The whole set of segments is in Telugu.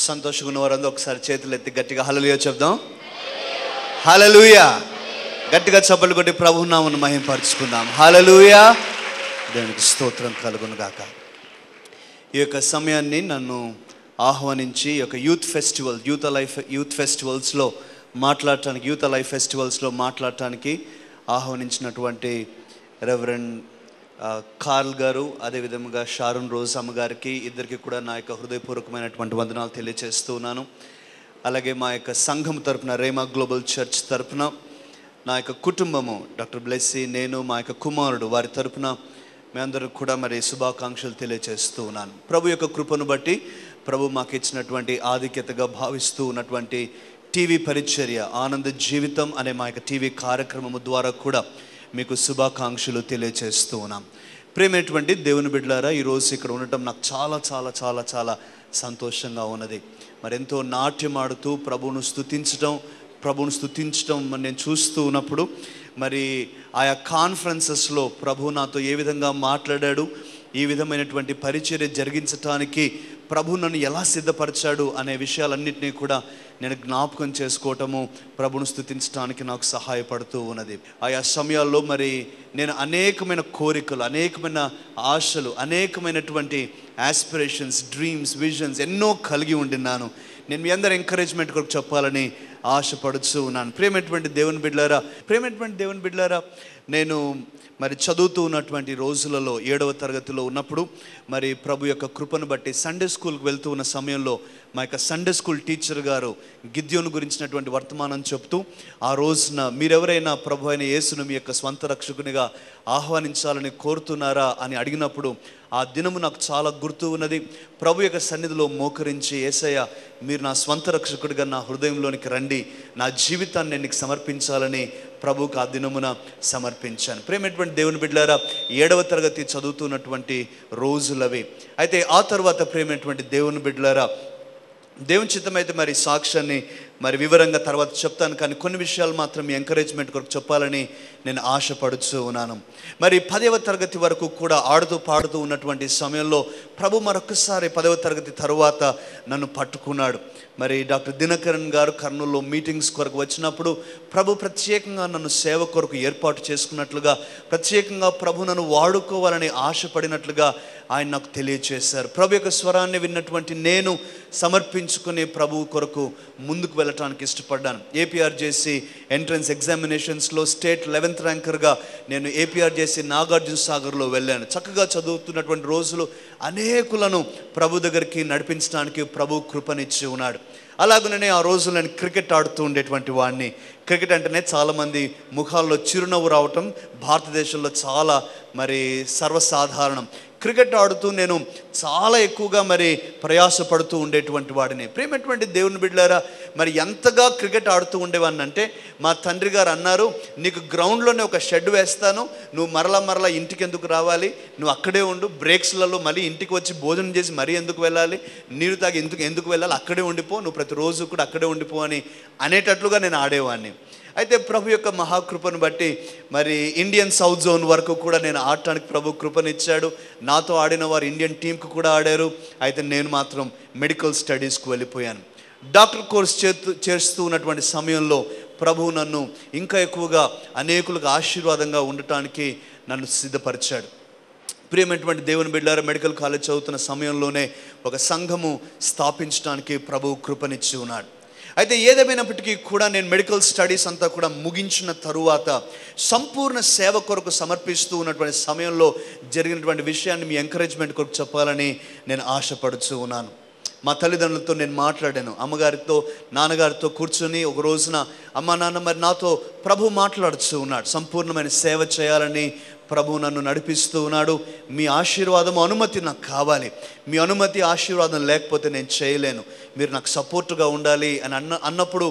సంతోషంగా ఉన్న వారందరూ ఒకసారి చేతులు ఎత్తి గట్టిగా హల్లెలూయా చెప్దాం. హల్లెలూయా. గట్టిగా చప్పట్లు కొట్టి ప్రభువు నామమును మహిమపరచుకుందాం. హల్లెలూయా. దేవునికి స్తోత్రం కలుగును గాక. ఈ యొక్క సమయాన్ని నన్ను ఆహ్వానించి ఈ యొక్క యూత్ ఫెస్టివల్స్లో మాట్లాడటానికి ఆహ్వానించినటువంటి రెవరెండ్ కార్ల్ గారు, అదేవిధంగా షారున్ రోజ్ అమ్మగారికి, ఇద్దరికి కూడా నా యొక్క హృదయపూర్వకమైనటువంటి వందనాలు తెలియజేస్తూ ఉన్నాను. అలాగే మా యొక్క సంఘం తరపున, రేమా గ్లోబల్ చర్చ్ తరపున, నా యొక్క కుటుంబము డాక్టర్ బ్లెస్సీ, నేను, మా యొక్క కుమారుడు, వారి తరపున మీ అందరూ కూడా మరి శుభాకాంక్షలు తెలియజేస్తూ ఉన్నాను. ప్రభు యొక్క కృపను బట్టి ప్రభు మాకు ఇచ్చినటువంటి ఆధిక్యతగా భావిస్తూ ఉన్నటువంటి టీవీ పరిచర్య ఆనంద జీవితం అనే మా యొక్క టీవీ కార్యక్రమము ద్వారా కూడా మీకు శుభాకాంక్షలు తెలియజేస్తూ ఉన్నాం. ప్రేమైనటువంటి దేవుని బిడ్డలారా, ఈరోజు ఇక్కడ ఉండటం నాకు చాలా చాలా చాలా చాలా సంతోషంగా ఉన్నది. మరెంతో నాట్యం ఆడుతూ ప్రభువును స్తుతించడం నేను చూస్తూ ఉన్నప్పుడు మరి ఆయా కాన్ఫరెన్సెస్లో ప్రభు నాతో ఏ విధంగా మాట్లాడాడు, ఈ విధమైనటువంటి పరిచర్య జరిగించటానికి ప్రభు నన్ను ఎలా సిద్ధపరిచాడు అనే విషయాలన్నింటినీ కూడా నేను జ్ఞాపకం చేసుకోవటము, ప్రభును స్తుతించడానికి నాకు సహాయపడుతూ ఉన్నది. ఆయా సమయాల్లో మరి నేను అనేకమైన కోరికలు, అనేకమైన ఆశలు, అనేకమైనటువంటి ఆస్పిరేషన్స్, డ్రీమ్స్, విజన్స్ ఎన్నో కలిగి ఉండినాను. నేను మీ అందరి ఎంకరేజ్మెంట్ కొరకు చెప్పాలని ఆశపడుతూ ఉన్నాను. ప్రేమైనటువంటి దేవుని బిడ్డలారా, నేను మరి చదువుతూ ఉన్నటువంటి రోజులలో 7వ తరగతిలో ఉన్నప్పుడు మరి ప్రభు యొక్క కృపను బట్టి సండే స్కూల్కి వెళ్తూ ఉన్న సమయంలో మా యొక్క సండే స్కూల్ టీచర్ గారు గిద్యోను గురించినటువంటి వర్తమానం చెప్తూ, ఆ రోజున మీరెవరైనా ప్రభు అయిన యేసును మీ యొక్క స్వంత రక్షకునిగా ఆహ్వానించాలని కోరుతున్నారా అని అడిగినప్పుడు ఆ దినము నాకు చాలా గుర్తు ఉన్నది. ప్రభు యొక్క సన్నిధిలో మోకరించి, యేసయ్య మీరు నా స్వంత రక్షకుడిగా నా హృదయంలోనికి రండి, నా జీవితాన్ని నేను నీకు సమర్పించాలని ప్రభువుకు ఆ దినమున సమర్పించాను. ప్రేమైనటువంటి దేవుని బిడ్డలారా, 7వ తరగతి చదువుతున్నటువంటి రోజులవి. అయితే ఆ తర్వాత ప్రేమైనటువంటి దేవుని బిడ్డలారా, దేవుని చిత్తమైతే మరి సాక్ష్యాన్ని మరి వివరంగా తర్వాత చెప్తాను, కానీ కొన్ని విషయాలు మాత్రం మీ ఎంకరేజ్మెంట్ కొరకు చెప్పాలని నేను ఆశపడుతూ ఉన్నాను. మరి 10వ తరగతి వరకు కూడా ఆడుతూ పాడుతూ ఉన్నటువంటి సమయంలో ప్రభు మరొకసారి 10వ తరగతి తరువాత నన్ను పట్టుకున్నాడు. మరి డాక్టర్ దినకరన్ గారు కర్నూలులో మీటింగ్స్ కొరకు వచ్చినప్పుడు ప్రభు ప్రత్యేకంగా నన్ను సేవ కొరకు ఏర్పాటు చేసుకున్నట్లుగా, ప్రత్యేకంగా ప్రభు నన్ను వాడుకోవాలని ఆశపడినట్లుగా ఆయన నాకు తెలియచేశారు. ప్రభు యొక్క స్వరాన్ని విన్నటువంటి నేను సమర్పించుకుని ప్రభు కొరకు ముందుకు వెళ్ళటానికి ఇష్టపడ్డాను. ఏపీఆర్జేసీ ఎంట్రన్స్ ఎగ్జామినేషన్స్లో స్టేట్ 11th ర్యాంకర్గా నేను ఏపీఆర్జేసీ నాగార్జున సాగర్లో వెళ్ళాను. చక్కగా చదువుతున్నటువంటి రోజులు అనేకులను ప్రభు దగ్గరికి నడిపించడానికి ప్రభు కృపనిచ్చి ఉన్నాడు. అలాగనే ఆ రోజు నేను క్రికెట్ ఆడుతూ ఉండేటువంటి వాడిని. క్రికెట్ అంటేనే చాలామంది ముఖాల్లో చిరునవ్వు రావటం భారతదేశంలో చాలా మరి సర్వసాధారణం. క్రికెట్ ఆడుతూ నేను చాలా ఎక్కువగా మరి ప్రయాసపడుతూ ఉండేటువంటి వాడిని. ప్రేమైనటువంటి దేవుని బిడ్డలారా, మరి ఎంతగా క్రికెట్ ఆడుతూ ఉండేవాడిని అంటే మా తండ్రి గారు అన్నారు, నీకు గ్రౌండ్లోనే ఒక షెడ్ వేస్తాను, నువ్వు మరలా ఇంటికి ఎందుకు రావాలి, నువ్వు అక్కడే ఉండు, బ్రేక్స్లలో మళ్ళీ ఇంటికి వచ్చి భోజనం చేసి మరీ ఎందుకు వెళ్ళాలి, నీరు తాగి ఎందుకు వెళ్ళాలి, అక్కడే ఉండిపో, నువ్వు ప్రతిరోజు కూడా అక్కడే ఉండిపో అని అనేటట్లుగా నేను ఆడేవాడిని. అయితే ప్రభు యొక్క మహాకృపను బట్టి మరి ఇండియన్ సౌత్ జోన్ వరకు కూడా నేను ఆడటానికి ప్రభు కృపనిచ్చాడు. నాతో ఆడిన వారు ఇండియన్ టీంకు కూడా ఆడారు. అయితే నేను మాత్రం మెడికల్ స్టడీస్కు వెళ్ళిపోయాను. డాక్టర్ కోర్స్ చేస్తూ ఉన్నటువంటి సమయంలో ప్రభు నన్ను ఇంకా ఎక్కువగా అనేకులకు ఆశీర్వాదంగా ఉండటానికి నన్ను సిద్ధపరిచాడు. ప్రియమైనటువంటి దేవుని బిడ్డలారా, మెడికల్ కాలేజ్ చదువుతున్న సమయంలోనే ఒక సంఘము స్థాపించడానికి ప్రభు కృపనిచ్చి ఉన్నాడు. అయితే ఏదేమైనప్పటికీ కూడా నేను మెడికల్ స్టడీస్ అంతా కూడా ముగించిన తరువాత సంపూర్ణ సేవ కొరకు సమర్పిస్తూ ఉన్నటువంటి సమయంలో జరిగినటువంటి విషయాన్ని మీ ఎంకరేజ్మెంట్ కొరకు చెప్పాలని నేను ఆశపడుతూ ఉన్నాను. మా తల్లిదండ్రులతో నేను మాట్లాడాను. అమ్మగారితో, నాన్నగారితో కూర్చొని ఒక రోజున, అమ్మ నాన్న మరి నాతో ప్రభు మాట్లాడుతూ ఉన్నాడు. సంపూర్ణమైన సేవ చేయాలని ప్రభు నన్ను నడిపిస్తూ ఉన్నాడు. మీ ఆశీర్వాదం, అనుమతి నాకు కావాలి. మీ అనుమతి, ఆశీర్వాదం లేకపోతే నేను చేయలేను. మీరు నాకు సపోర్టుగా ఉండాలి అని అన్నప్పుడు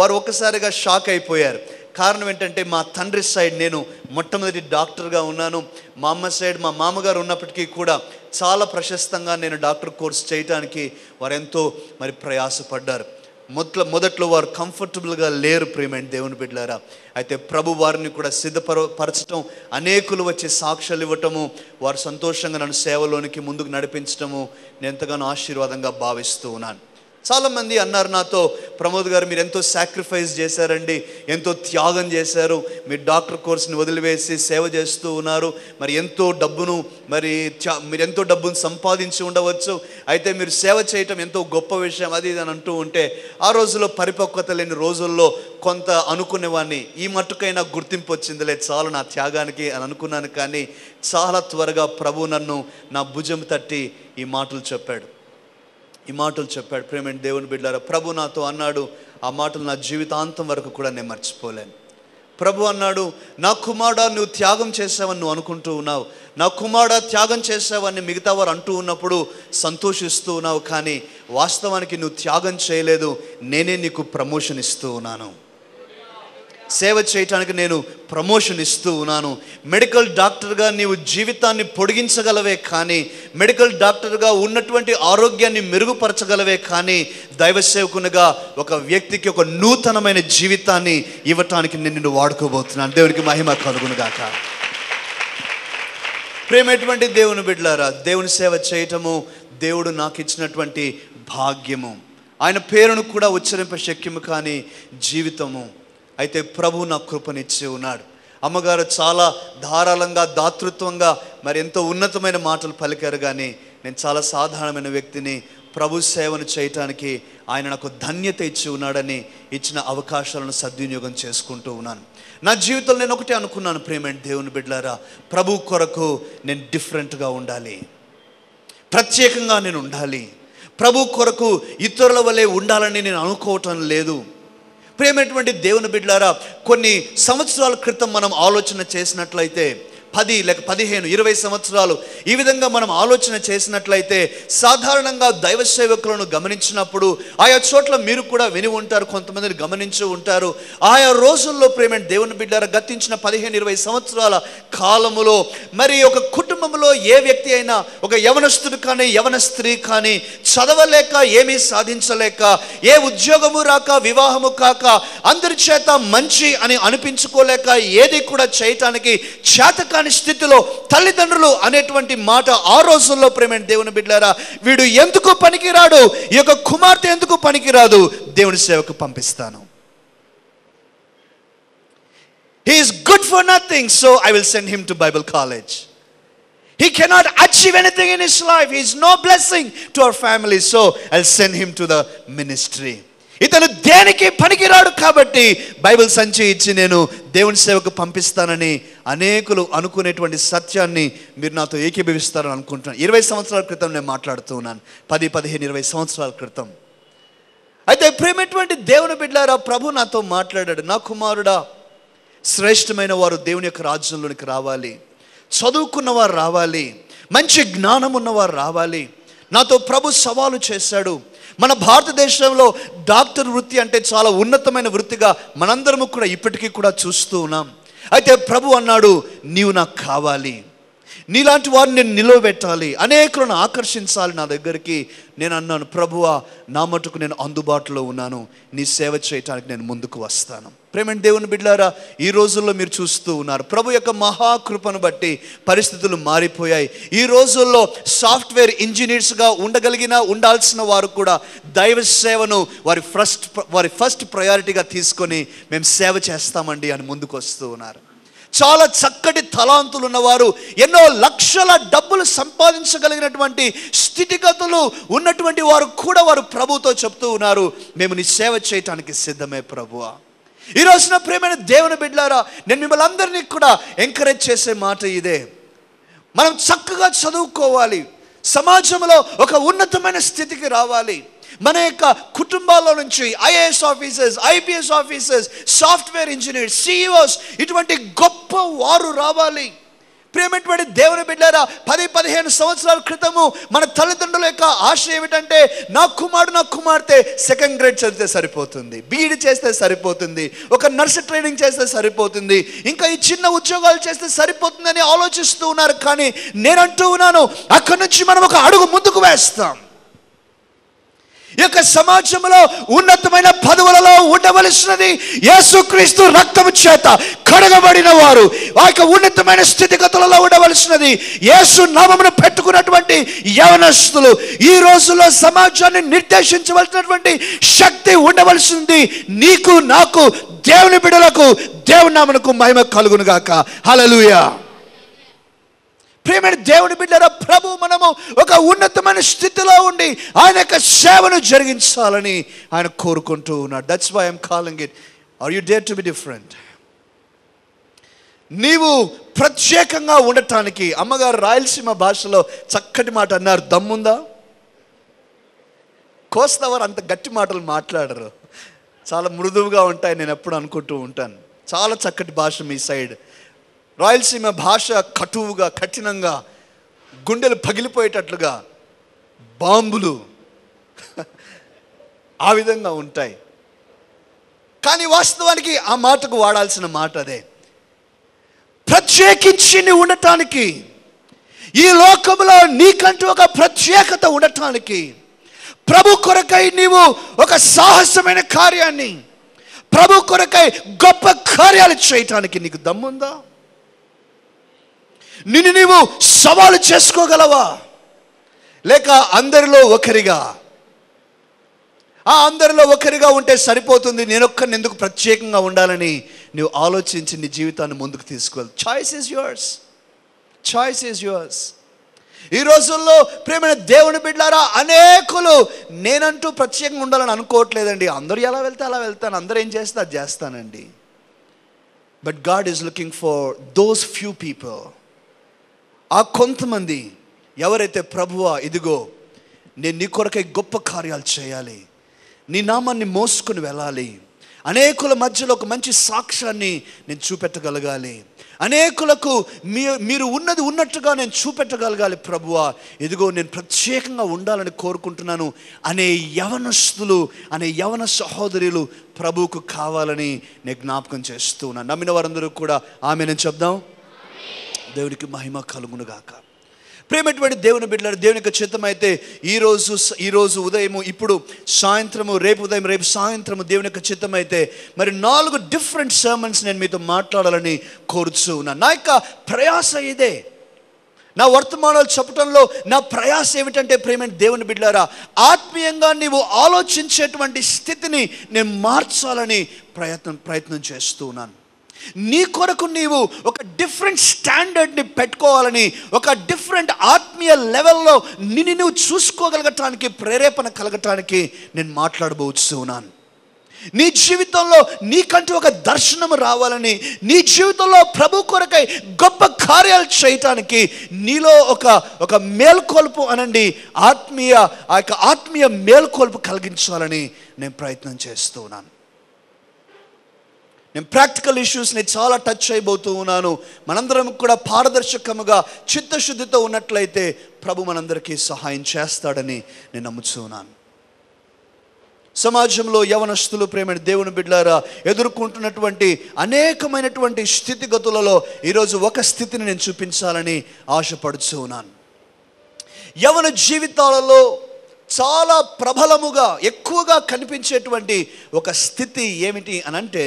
వారు ఒక్కసారిగా షాక్ అయిపోయారు. కారణం ఏంటంటే మా తండ్రి సైడ్ నేను మొట్టమొదటి డాక్టర్గా ఉన్నాను. మా అమ్మ సైడ్ మా మామగారు ఉన్నప్పటికీ కూడా చాలా ప్రశస్తంగా నేను డాక్టర్ కోర్స్ చేయటానికి వారు ఎంతో మరి ప్రయాసపడ్డారు. మొదట్లో వారు కంఫర్టబుల్గా లేరు. ప్రేమైన దేవుని బిడ్డలారా, అయితే ప్రభు వారిని కూడా సిద్ధపరచటం, అనేకులు వచ్చి సాక్ష్యాలు ఇవ్వటము, వారు సంతోషంగా నన్ను సేవలోనికి ముందుకు నడిపించటము నేను ఎంతగానో ఆశీర్వాదంగా భావిస్తూ ఉన్నాను. చాలామంది అన్నారు నాతో, ప్రమోద్ గారు మీరు ఎంతో సాక్రిఫైస్ చేశారండి, ఎంతో త్యాగం చేశారు, మీరు డాక్టర్ కోర్స్ని వదిలివేసి సేవ చేస్తూ ఉన్నారు, మరి మీరు ఎంతో డబ్బును సంపాదించి ఉండవచ్చు, అయితే మీరు సేవ చేయటం ఎంతో గొప్ప విషయం అది ఇది అని అంటూ ఉంటే, ఆ రోజుల్లో పరిపక్వత లేని రోజుల్లో కొంత అనుకునేవాడిని, ఈ మట్టుకైనా గుర్తింపు వచ్చిందిలే చాలు నా త్యాగానికి అని అనుకున్నాను. కానీ చాలా త్వరగా ప్రభు నన్ను నా భుజం తట్టి ఈ మాటలు చెప్పాడు. ప్రేమైన దేవుని బిడ్డలారా, ప్రభు నాతో అన్నాడు, ఆ మాటలు నా జీవితాంతం వరకు కూడా నేను మర్చిపోలేను. ప్రభు అన్నాడు, నా కుమారుడా నువ్వు త్యాగం చేసావని నువ్వు అనుకుంటూ ఉన్నావు, నా కుమారుడా త్యాగం చేసావని మిగతా వారు అంటూ ఉన్నప్పుడు సంతోషిస్తూ ఉన్నావు, కానీ వాస్తవానికి నువ్వు త్యాగం చేయలేదు, నేనే నీకు ప్రమోషన్ ఇస్తూ ఉన్నాను. సేవ చేయటానికి నేను ప్రమోషన్ ఇస్తూ ఉన్నాను. మెడికల్ డాక్టర్గా నీవు జీవితాన్ని పొడిగించగలవే కానీ, మెడికల్ డాక్టర్గా ఉన్నటువంటి ఆరోగ్యాన్ని మెరుగుపరచగలవే కానీ, దైవ సేవకునిగా ఒక వ్యక్తికి ఒక నూతనమైన జీవితాన్ని ఇవ్వటానికి నేను నిన్ను వాడుకోబోతున్నాను. దేవునికి మహిమ కలుగునుగాక. ప్రేమటువంటి దేవుని బిడ్డలారా, దేవుని సేవ చేయటము దేవుడు నాకు ఇచ్చినటువంటి భాగ్యము. ఆయన పేరును కూడా ఉచ్చరింప శక్యము కానీ జీవితము. అయితే ప్రభు నా కృపనిచ్చి ఉన్నాడు. అమ్మగారు చాలా ధారాళంగా దాతృత్వంగా మరి ఎంతో ఉన్నతమైన మాటలు పలికారు, కానీ నేను చాలా సాధారణమైన వ్యక్తిని. ప్రభు సేవను చేయటానికి ఆయన నాకు ధన్యత ఇచ్చి ఉన్నాడని ఇచ్చిన అవకాశాలను సద్వినియోగం చేసుకుంటూ ఉన్నాను. నా జీవితంలో నేను ఒకటే అనుకున్నాను, ప్రేమైన దేవుని బిడ్డలారా, ప్రభు కొరకు నేను డిఫరెంట్గా ఉండాలి, ప్రత్యేకంగా నేను ఉండాలి. ప్రభు కొరకు ఇతరుల వలె ఉండాలని నేను అనుకోవటం లేదు. ప్రేమైనటువంటి దేవుని బిడ్డలారా, కొన్ని సంవత్సరాల క్రితం మనం ఆలోచన చేసినట్లయితే, 10 లేక 15, 20 సంవత్సరాలు ఈ విధంగా మనం ఆలోచన చేసినట్లయితే, సాధారణంగా దైవ సేవకులను గమనించినప్పుడు ఆయా చోట్ల మీరు కూడా విని ఉంటారు, కొంతమందిని గమనించి ఉంటారు. ఆయా రోజుల్లో ప్రేమైన దేవుని బిడ్డలారా, గతించిన 15-20 సంవత్సరాల కాలములో మరి ఒక కుటుంబంలో ఏ వ్యక్తి అయినా, ఒక యవనస్తుడు కానీ యవన స్త్రీ కానీ చదవలేక, ఏమీ సాధించలేక, ఏ ఉద్యోగము రాక, వివాహము కాక, అందరి చేత మంచి అని అనిపించుకోలేక, ఏది కూడా చేయటానికి చేతకాని స్థితిలో తల్లిదండ్రులు అనేటువంటి మాట ఆ రోజుల్లో ప్రేమైన దేవుని బిడ్డలారా, వీడు ఎందుకు పనికిరాడు, ఈ యొక్క కుమార్తె ఎందుకు పనికిరాదు, దేవుని సేవకు పంపిస్తాను. He is good for nothing, so I will send him to Bible college. He cannot achieve anything in his life. He is no blessing to our family, so I'll send him to the ministry. ఇతను దేనికి పనికిరాడు కాబట్టి బైబిల్ సంచి ఇచ్చి నేను దేవుని సేవకు పంపిస్తానని అనేకులు అనుకునేటువంటి సత్యాన్ని మీరు నాతో ఏకీభవిస్తారని అనుకుంటున్నాను. 20 సంవత్సరాల క్రితం నేను మాట్లాడుతూ ఉన్నాను, 10, 15, 20 సంవత్సరాల క్రితం. అయితే ప్రేమటువంటి దేవుని బిడ్డలారా, ప్రభు నాతో మాట్లాడాడు, నా కుమారుడా, శ్రేష్టమైన వారు దేవుని యొక్క రాజ్యంలోనికి రావాలి, చదువుకున్నవారు రావాలి, మంచి జ్ఞానం ఉన్నవారు రావాలి. నాతో ప్రభు సవాలు చేశాడు. మన భారతదేశంలో డాక్టర్ వృత్తి అంటే చాలా ఉన్నతమైన వృత్తిగా మనందరము కూడా ఇప్పటికీ కూడా చూస్తూ ఉన్నాం. అయితే ప్రభు అన్నాడు, నీవు నాకు కావాలి, నీలాంటి వారిని నేను నిలవబెట్టాలి, అనేకులను ఆకర్షించాలి నా దగ్గరికి. నేను అన్నాను, ప్రభువా నా మటుకు నేను అందుబాటులో ఉన్నాను, నీ సేవ చేయటానికి నేను ముందుకు వస్తాను. ప్రేమైన దేవుని బిడ్డలారా, ఈ రోజుల్లో మీరు చూస్తూ ఉన్నారు, ప్రభు యొక్క మహాకృపను బట్టి పరిస్థితులు మారిపోయాయి. ఈ రోజుల్లో సాఫ్ట్వేర్ ఇంజనీర్స్గా ఉండాల్సిన వారు కూడా దైవ సేవను వారి ఫస్ట్ ప్రయారిటీగా తీసుకొని మేము సేవ చేస్తామండి అని ముందుకు వస్తూ ఉన్నారు. చాలా చక్కటి తలాంతులు ఉన్నవారు, ఎన్నో లక్షల డబ్బులు సంపాదించగలిగినటువంటి స్థితిగతులు ఉన్నటువంటి వారు కూడా వారు ప్రభుతో చెప్తూ ఉన్నారు, మేము నీ సేవ చేయటానికి సిద్ధమే ప్రభువా. ఈ రోజున ప్రేమైన దేవుని బిడ్డలారా, నేను మిమ్మల్ని అందరినీ కూడా ఎంకరేజ్ చేసే మాట ఇదే. మనం చక్కగా చదువుకోవాలి, సమాజంలో ఒక ఉన్నతమైన స్థితికి రావాలి. మన యొక్క కుటుంబాల్లో నుంచి IAS officers, IPS officers, software engineers, CEOs, ఇటువంటి గొప్ప వారు రావాలి. ప్రేమటువంటి దేవుని బిడ్డలారా, 10-15 సంవత్సరాల క్రితము మన తల్లిదండ్రుల యొక్క ఆశ ఏమిటంటే, నా కుమారుడు నా కుమార్తె 2nd గ్రేడ్ చదివితే సరిపోతుంది, బీఈడి చేస్తే సరిపోతుంది, ఒక నర్సు ట్రైనింగ్ చేస్తే సరిపోతుంది, ఇంకా ఈ చిన్న ఉద్యోగాలు చేస్తే సరిపోతుందని ఆలోచిస్తూ ఉన్నారు. కానీ నేనంటూ ఉన్నాను, అక్కడి నుంచి మనం ఒక అడుగు ముందుకు వేస్తాం. ఈ యొక్క సమాజంలో ఉన్నతమైన పదవులలో ఉండవలసినది యేసుక్రీస్తు రక్తము చేత కడగబడిన వారు, ఆ యొక్క ఉన్నతమైన స్థితిగతులలో ఉండవలసినది యేసు నామమును పెట్టుకున్నటువంటి యవనస్తులు. ఈ రోజుల్లో సమాజాన్ని నిర్దేశించవలసినటువంటి శక్తి ఉండవలసింది నీకు, నాకు, దేవుని బిడ్డలకు. దేవుని నామమునకు మహిమ కలుగును గాక. హల్లెలూయా. ప్రియమైన దేవుని బిడ్డలారా, ప్రభు మనము ఒక ఉన్నతమైన స్థితిలో ఉండి ఆయన యొక్క సేవను జరిగించాలని ఆయన కోరుకుంటూ ఉన్నాడు. That's why I'm calling it, are you dare to be different. నీవు ప్రత్యేకంగా ఉండటానికి, అమ్మగారు రాయలసీమ భాషలో చక్కటి మాట అన్నారు, దమ్ముందా. కోస్తవారు అంత గట్టి మాటలు మాట్లాడరు, చాలా మృదువుగా ఉంటాయి. నేను ఎప్పుడు అనుకుంటూ ఉంటాను, చాలా చక్కటి భాష మీ సైడ్. రాయలసీమ భాష కటువుగా, కఠినంగా, గుండెలు పగిలిపోయేటట్లుగా, బాంబులు ఆ విధంగా ఉంటాయి. కానీ వాస్తవానికి ఆ మాటకు వాడాల్సిన మాట అదే. ప్రత్యేకించి ఉండటానికి, ఈ లోకంలో నీకంటూ ఒక ప్రత్యేకత ఉండటానికి, ప్రభు కొరకై నీవు ఒక సాహసమైన కార్యాన్ని, ప్రభు కొరకై గొప్ప కార్యాలు చేయటానికి నీకు దమ్ముందా? నిన్ను నీవు సవాలు చేసుకోగలవా? లేక అందరిలో ఒకరిగా? అందరిలో ఒకరిగా ఉంటే సరిపోతుంది, నేనొక్కరిని ఎందుకు ప్రత్యేకంగా ఉండాలని నువ్వు ఆలోచించి నీ జీవితాన్ని ముందుకు తీసుకువెళ్ళు. Choice is yours, choice is yours. ఈ రోజుల్లో ప్రేమైన దేవుని బిడ్డలారా, అనేకులు నేనంటూ ప్రత్యేకంగా ఉండాలని అనుకోవట్లేదండి. అందరూ ఎలా వెళ్తే అలా వెళ్తాను, అందరూ ఏం చేస్తే అది చేస్తానండి. But God is looking for those few people, ఆ కొంతమంది ఎవరైతే ప్రభువా ఇదిగో నేను నీ కొరకై గొప్ప కార్యాలు చేయాలి, నీ నామాన్ని మోసుకుని వెళ్ళాలి, అనేకుల మధ్యలో ఒక మంచి సాక్ష్యాన్ని నేను చూపెట్టగలగాలి, అనేకులకు మీరు ఉన్నది ఉన్నట్టుగా నేను చూపెట్టగలగాలి ప్రభువా, ఇదిగో నేను ప్రత్యేకంగా ఉండాలని కోరుకుంటున్నాను అనే యవనస్తులు, అనే యవన సహోదరులు ప్రభువుకు కావాలని నేను జ్ఞాపకం చేస్తూ ఉన్నాను. నమ్మిన వారందరూ కూడా ఆమేన్ చెప్దాం. దేవునికి మహిమ కలుగునుగాక. ప్రేమటువంటి దేవుని బిడ్డలారా, దేవుని యొక్క చిత్తం అయితే ఈరోజు ఉదయము, ఇప్పుడు సాయంత్రము, రేపు ఉదయం, రేపు సాయంత్రము దేవుని యొక్క చిత్తం అయితే మరి 4 డిఫరెంట్ సర్మన్స్ నేను మీతో మాట్లాడాలని కోరుచూ ఉన్నాను. నా యొక్క ప్రయాస ఇదే. నా వర్తమానాలు చెప్పడంలో నా ప్రయాస ఏమిటంటే, ప్రేమైన దేవుని బిడ్డలారా, ఆత్మీయంగా నీవు ఆలోచించేటువంటి స్థితిని నేను మార్చాలని ప్రయత్నం చేస్తూ ఉన్నాను. నీ కొరకు నీవు ఒక డిఫరెంట్ స్టాండర్డ్ని పెట్టుకోవాలని, ఒక డిఫరెంట్ ఆత్మీయ లెవెల్లో నిన్ను నువ్వు చూసుకోగలగటానికి, ప్రేరేపణ కలగటానికి నేను మాట్లాడబోతూ ఉన్నాను. నీ జీవితంలో నీకంటూ ఒక దర్శనం రావాలని, నీ జీవితంలో ప్రభు కొరకై గొప్ప కార్యాలు చేయటానికి నీలో ఒక మేల్కొల్పు అనండి, ఆత్మీయ మేల్కొల్పు కలిగించాలని నేను ప్రయత్నం చేస్తూ ఉన్నాను. నేను ప్రాక్టికల్ ఇష్యూస్ని చాలా టచ్ అయిపోతూ ఉన్నాను. మనందరం కూడా పారదర్శకముగా చిత్తశుద్ధితో ఉన్నట్లయితే ప్రభు మనందరికీ సహాయం చేస్తాడని నేను నమ్ముతున్నాను. సమాజంలో యవనస్తులు, ప్రేమైన దేవుని బిడ్డలారా, ఎదుర్కొంటున్నటువంటి అనేకమైనటువంటి స్థితిగతులలో ఈరోజు ఒక స్థితిని నేను చూపించాలని ఆశపడుతూ ఉన్నాను. యవన జీవితాలలో చాలా ప్రబలముగా, ఎక్కువగా కనిపించేటువంటి ఒక స్థితి ఏమిటి అనంటే,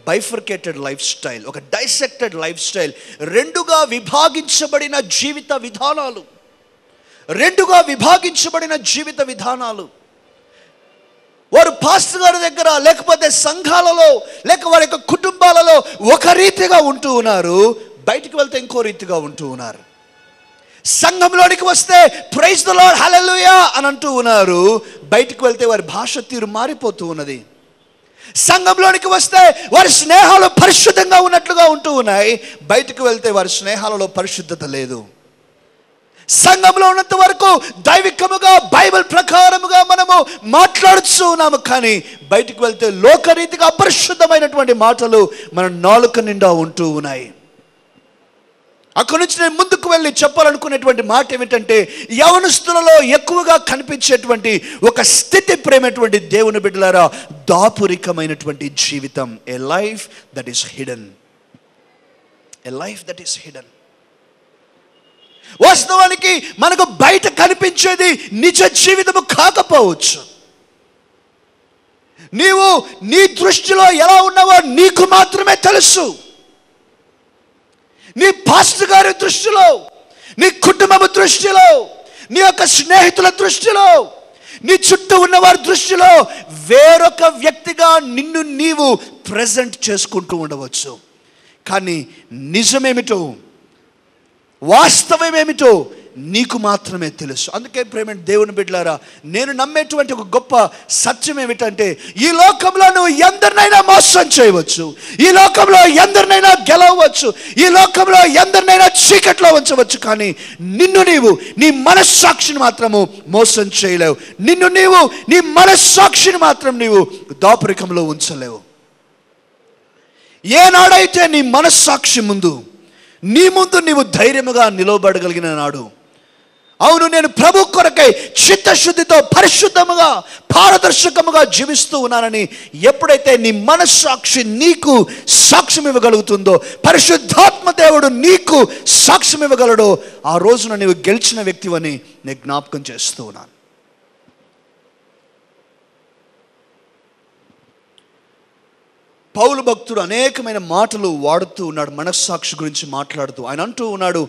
బైఫర్కేటెడ్ లైఫ్ స్టైల్, ఒక డైసెక్టెడ్ లైఫ్ స్టైల్. రెండుగా విభాగించబడిన జీవిత విధానాలు. వారు పాస్టర్ గారి దగ్గర, లేకపోతే సంఘాలలో, లేక వారి యొక్క కుటుంబాలలో ఒక రీతిగా ఉంటూ ఉన్నారు, బయటికి వెళ్తే ఇంకో రీతిగా ఉంటూ ఉన్నారు. సంఘంలోనికి వస్తే ప్రైజ్ ద లార్డ్, హల్లెలూయా అని అంటూ ఉన్నారు, బయటికి వెళ్తే వారి భాష తీరు మారిపోతూ ఉన్నది. సంఘంలోనికి వస్తే వారి స్నేహాలు పరిశుద్ధంగా ఉన్నట్లుగా ఉంటూ ఉన్నాయి, బయటికి వెళ్తే వారి స్నేహాలలో పరిశుద్ధత లేదు. సంఘంలో ఉన్నంత వరకు దైవికముగా, బైబిల్ ప్రకారముగా మనము మాట్లాడుతూ ఉన్నాము, కానీ బయటికి వెళ్తే లోకరీతిగా అపరిశుద్ధమైనటువంటి మాటలు మన నాలుక నిండా ఉంటూ ఉన్నాయి. అక్కడి నుంచి నేను ముందుకు వెళ్ళి చెప్పాలనుకునేటువంటి మాట ఏమిటంటే, యవనస్తులలో ఎక్కువగా కనిపించేటువంటి ఒక స్థితి, ప్రేమటువంటి దేవుని బిడ్డలారా, దాపురికమైనటువంటి జీవితం. ఏ లైఫ్ దట్ ఈస్ హిడెన్. వాస్తవానికి మనకు బయట కనిపించేది నిజ జీవితము కాకపోవచ్చు, నీవు నీ దృష్టిలో ఎలా ఉన్నావో నీకు మాత్రమే తెలుసు. నీ పాస్టర్ గారి దృష్టిలో, నీ కుటుంబం దృష్టిలో, నీ యొక్క స్నేహితుల దృష్టిలో, నీ చుట్టూ ఉన్నవారి దృష్టిలో వేరొక వ్యక్తిగా నిన్ను నీవు ప్రెజెంట్ చేసుకుంటూ ఉండవచ్చు. కానీ నిజమేమిటో, వాస్తవమేమిటో నీకు మాత్రమే తెలుసు. అందుకే ప్రేమ దేవుని బిడ్డలారా, నేను నమ్మేటువంటి ఒక గొప్ప సత్యం ఏమిటంటే, ఈ లోకంలో నువ్వు ఎందరినైనా మోసం చేయవచ్చు, ఈ లోకంలో ఎందరినైనా గెలవచ్చు, ఈ లోకంలో ఎందరినైనా చీకట్లో ఉంచవచ్చు, కానీ నిన్ను నీవు నీ మనస్సాక్షిని మాత్రము మోసం చేయలేవు. నిన్ను నీవు నీ మనస్సాక్షిని మాత్రం నీవు దాపరికంలో ఉంచలేవు. ఏనాడైతే నీ మనస్సాక్షి ముందు, నీ ముందు నీవు ధైర్యముగా నిలవబడగలిగిన నాడు, అవును నేను ప్రభు కొరకై చిత్తశుద్ధితో పరిశుద్ధముగా పారదర్శకముగా జీవిస్తూ ఉన్నానని ఎప్పుడైతే నీ మనస్సాక్షి నీకు సాక్ష్యం ఇవ్వగలుగుతుందో, పరిశుద్ధాత్మ దేవుడు నీకు సాక్ష్యం ఇవ్వగలడో, ఆ రోజున నీవు గెలిచిన వ్యక్తివని నేను జ్ఞాపకం చేస్తూ ఉన్నాను. పౌలు భక్తుడు అనేకమైన మాటలు వాడుతూ ఉన్నాడు, మనస్సాక్షి గురించి మాట్లాడుతూ. ఆయన అంటూ ఉన్నాడు,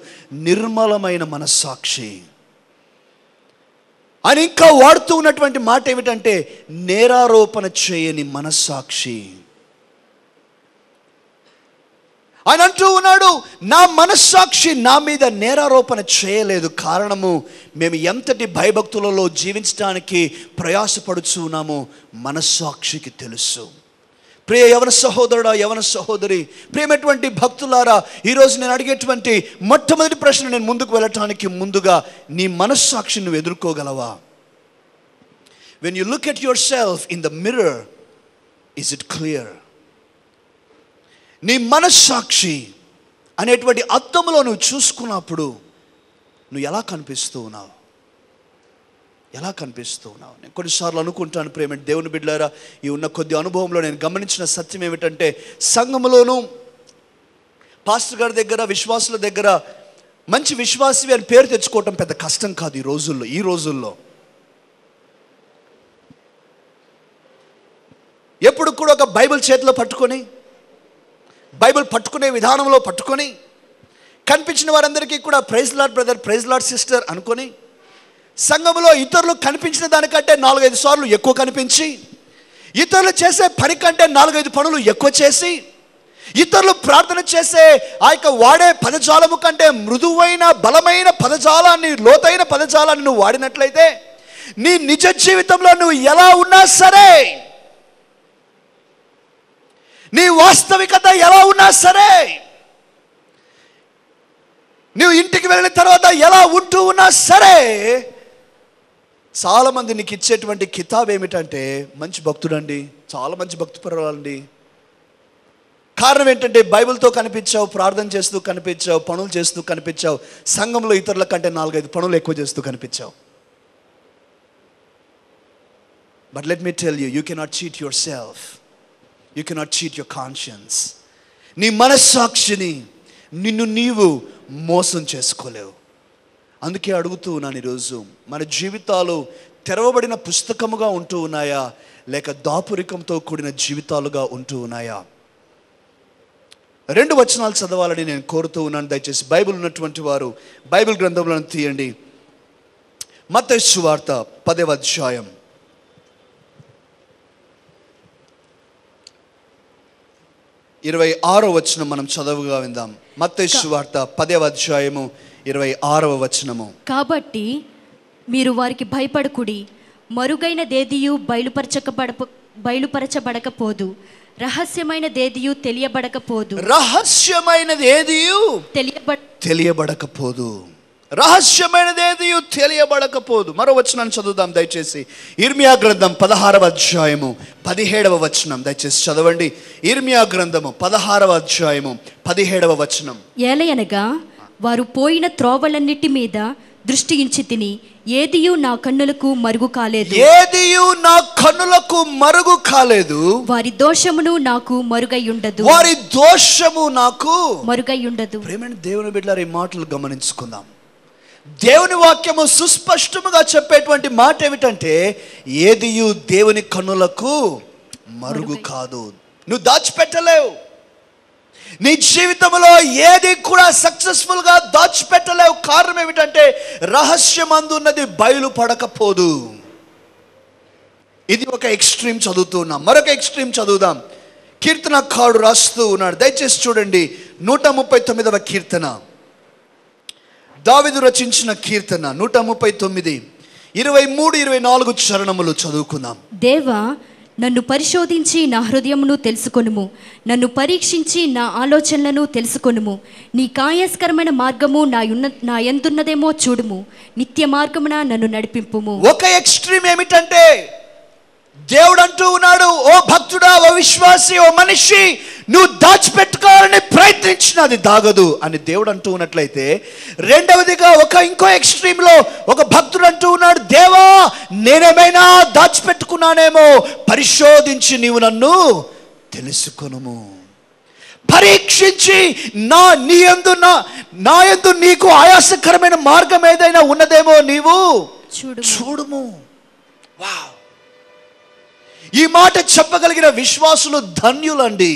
నిర్మలమైన మనస్సాక్షి. ఆయన ఇంకా వాడుతూ ఉన్నటువంటి మాట ఏమిటంటే, నేరారోపణ చేయని మనస్సాక్షి. ఆయన అంటూ ఉన్నాడు, నా మనస్సాక్షి నా మీద నేరారోపణ చేయలేదు. కారణము, మేము ఎంతటి భయభక్తులలో జీవించడానికి ప్రయాసపడుచు ఉన్నామో మనస్సాక్షికి తెలుసు. ప్రియ యవన సహోదరుడా, యవన సహోదరి, ప్రియమైనటువంటి భక్తులారా, ఈరోజు నేను అడిగేటువంటి మొట్టమొదటి ప్రశ్న, నేను ముందుకు వెళ్ళటానికి ముందుగా నీ మనస్సాక్షిని నువ్వు ఎదుర్కోగలవా? When you look at yourself in the mirror, is it clear? నీ మనస్సాక్షి అనేటువంటి అద్దంలో నువ్వు చూసుకున్నప్పుడు నువ్వు ఎలా కనిపిస్తూ ఉన్నావు? ఎలా కనిపిస్తూ ఉన్నావు? నేను కొన్నిసార్లు అనుకుంటాను, ప్రేమ దేవుని బిడ్డలారా, ఈ ఉన్న కొద్ది అనుభవంలో నేను గమనించిన సత్యం ఏమిటంటే, సంఘములోనూ పాస్టర్ గారి దగ్గర, విశ్వాసుల దగ్గర మంచి విశ్వాసి అని పేరు తెచ్చుకోవటం పెద్ద కష్టం కాదు ఈ రోజుల్లో. ఎప్పుడు కూడా ఒక బైబిల్ చేతిలో పట్టుకొని, బైబిల్ పట్టుకునే విధానంలో పట్టుకొని, కనిపించిన వారందరికీ కూడా praise lord brother, praise lord sister అనుకొని, సంఘంలో ఇతరులు కనిపించిన దానికంటే 4-5 సార్లు ఎక్కువ కనిపించి, ఇతరులు చేసే పని కంటే 4-5 పనులు ఎక్కువ చేసి, ఇతరులు ప్రార్థన చేసే ఆ యొక్క వాడే పదజాలము కంటే మృదువైన బలమైన పదజాలాన్ని, లోతైన పదజాలాన్ని నువ్వు వాడినట్లయితే, నీ నిజ జీవితంలో నువ్వు ఎలా ఉన్నా సరే, నీ వాస్తవికత ఎలా ఉన్నా సరే, నువ్వు ఇంటికి వెళ్ళిన తర్వాత ఎలా ఉంటూ ఉన్నా సరే, చాలామంది నీకు ఇచ్చేటువంటి కితాబ్ ఏమిటంటే, మంచి భక్తుడండి, చాలా మంచి భక్తి పర్వాలండి. కారణం ఏంటంటే, బైబిల్తో కనిపించావు, ప్రార్థన చేస్తూ కనిపించావు, పనులు చేస్తూ కనిపించావు, సంఘంలో ఇతరుల కంటే 4-5 పనులు ఎక్కువ చేస్తూ కనిపించావు. But let me tell you, you cannot cheat yourself, you cannot cheat your conscience. నీ మనస్సాక్షిని నిన్ను నీవు మోసం చేసుకోలేవు. అందుకే అడుగుతూ ఉన్నాను ఈరోజు, మన జీవితాలు తెరవబడిన పుస్తకముగా ఉంటూ ఉన్నాయా, లేక దాపురికంతో కూడిన జీవితాలుగా ఉంటూ ఉన్నాయా? 2 వచనాలు చదవాలని నేను కోరుతూ ఉన్నాను. దయచేసి బైబిల్ ఉన్నటువంటి వారు బైబిల్ గ్రంథంలో తీయండి. మత్తయి సువార్త 10వ అధ్యాయం 26వ వచనం మనం చదువుగా విందాం. మత్తయి సువార్త 10వ అధ్యాయము 26వ వచనము. కాబట్టి మీరు వారికి భయపడకుడి, మరుగైన దేదియు బయలుపరచబడకపోదు, రహస్యమైన దేదియు తెలియబడకపోదు, రహస్యమైనది ఏదియు తెలియబడకపోదు, రహస్యమైనది ఏదియు తెలియబడకపోదు. మరో వచనాన్ని చదువుదాం దయచేసి. ఇర్మియా గ్రంథం 16వ అధ్యాయము 17వ వచనం దయచేసి చదవండి. ఇర్మియా గ్రంథము 16వ అధ్యాయము 17వ వచనం. ఏలయనగా వారు పోయిన త్రోవలన్నిటి మీద దృష్టి ఉంచి తిని, ఏదియు నా కన్నులకు మరుగు కాలేదు, ఏదియు నా కన్నులకు మరుగు కాలేదు, వారి దోషమును నాకు మరుగై ఉండదు, వారి దోషము నాకు మరుగై ఉండదు. ప్రేమైన దేవుని బిడ్డలారా, ఈ మాటలు గమనించుకుందాం. దేవుని వాక్యము సుస్పష్టముగా చెప్పేటువంటి మాట ఏమిటంటే, ఏదియు దేవుని కన్నులకు మరుగు కాదు. నువ్వు దాచిపెట్టలేవు. నీ జీవితంలో ఏది కూడా సక్సెస్ఫుల్గా దాచిపెట్టలేవు. కారణం ఏమిటంటే రహస్యమందున్నది బయలుపడకపోదు. ఇది ఒక ఎక్స్ట్రీమ్ చదువుతున్నాం. మరొక ఎక్స్ట్రీమ్ చదువుదాం. కీర్తనకారుడు రాస్తూ ఉన్నాడు. దయచేసి చూడండి, 139వ కీర్తన, దావీదు రచించిన కీర్తన 139, 23, 24 చరణములు చదువుకుందాం. దేవా, నన్ను పరిశోధించి నా హృదయమును తెలుసుకొనుము, నన్ను పరీక్షించి నా ఆలోచనలను తెలుసుకొనుము. నీ కాయస్కరమైన మార్గము నా యందున్నదేమో చూడుము, నిత్య మార్గమున నన్ను నడిపింపుము. ఒక ఎక్స్ట్రీమ్ ఏమిటంటే దేవుడు అంటూ ఉన్నాడు, ఓ భక్తుడా, ఓ విశ్వాసి, ఓ మనిషి, నువ్వు దాచిపెట్టుకోవాలని ప్రయత్నించినది దాగదు అని దేవుడు అంటూ ఉన్నట్లయితే, రెండవదిగా ఇంకో ఎక్స్ట్రీమ్లో ఒక భక్తుడు అంటూ ఉన్నాడు, దేవా, నేనేమైనా దాచిపెట్టుకున్నానేమో, పరిశోధించి నీవు నన్ను తెలుసుకొనుము. పరీక్షించి నా యందు నీకు ఆయాసకరమైన మార్గం ఏదైనా ఉన్నదేమో నీవు చూడుము. వావ్! ఈ మాట చెప్పగలిగిన విశ్వాసులు ధన్యులండి.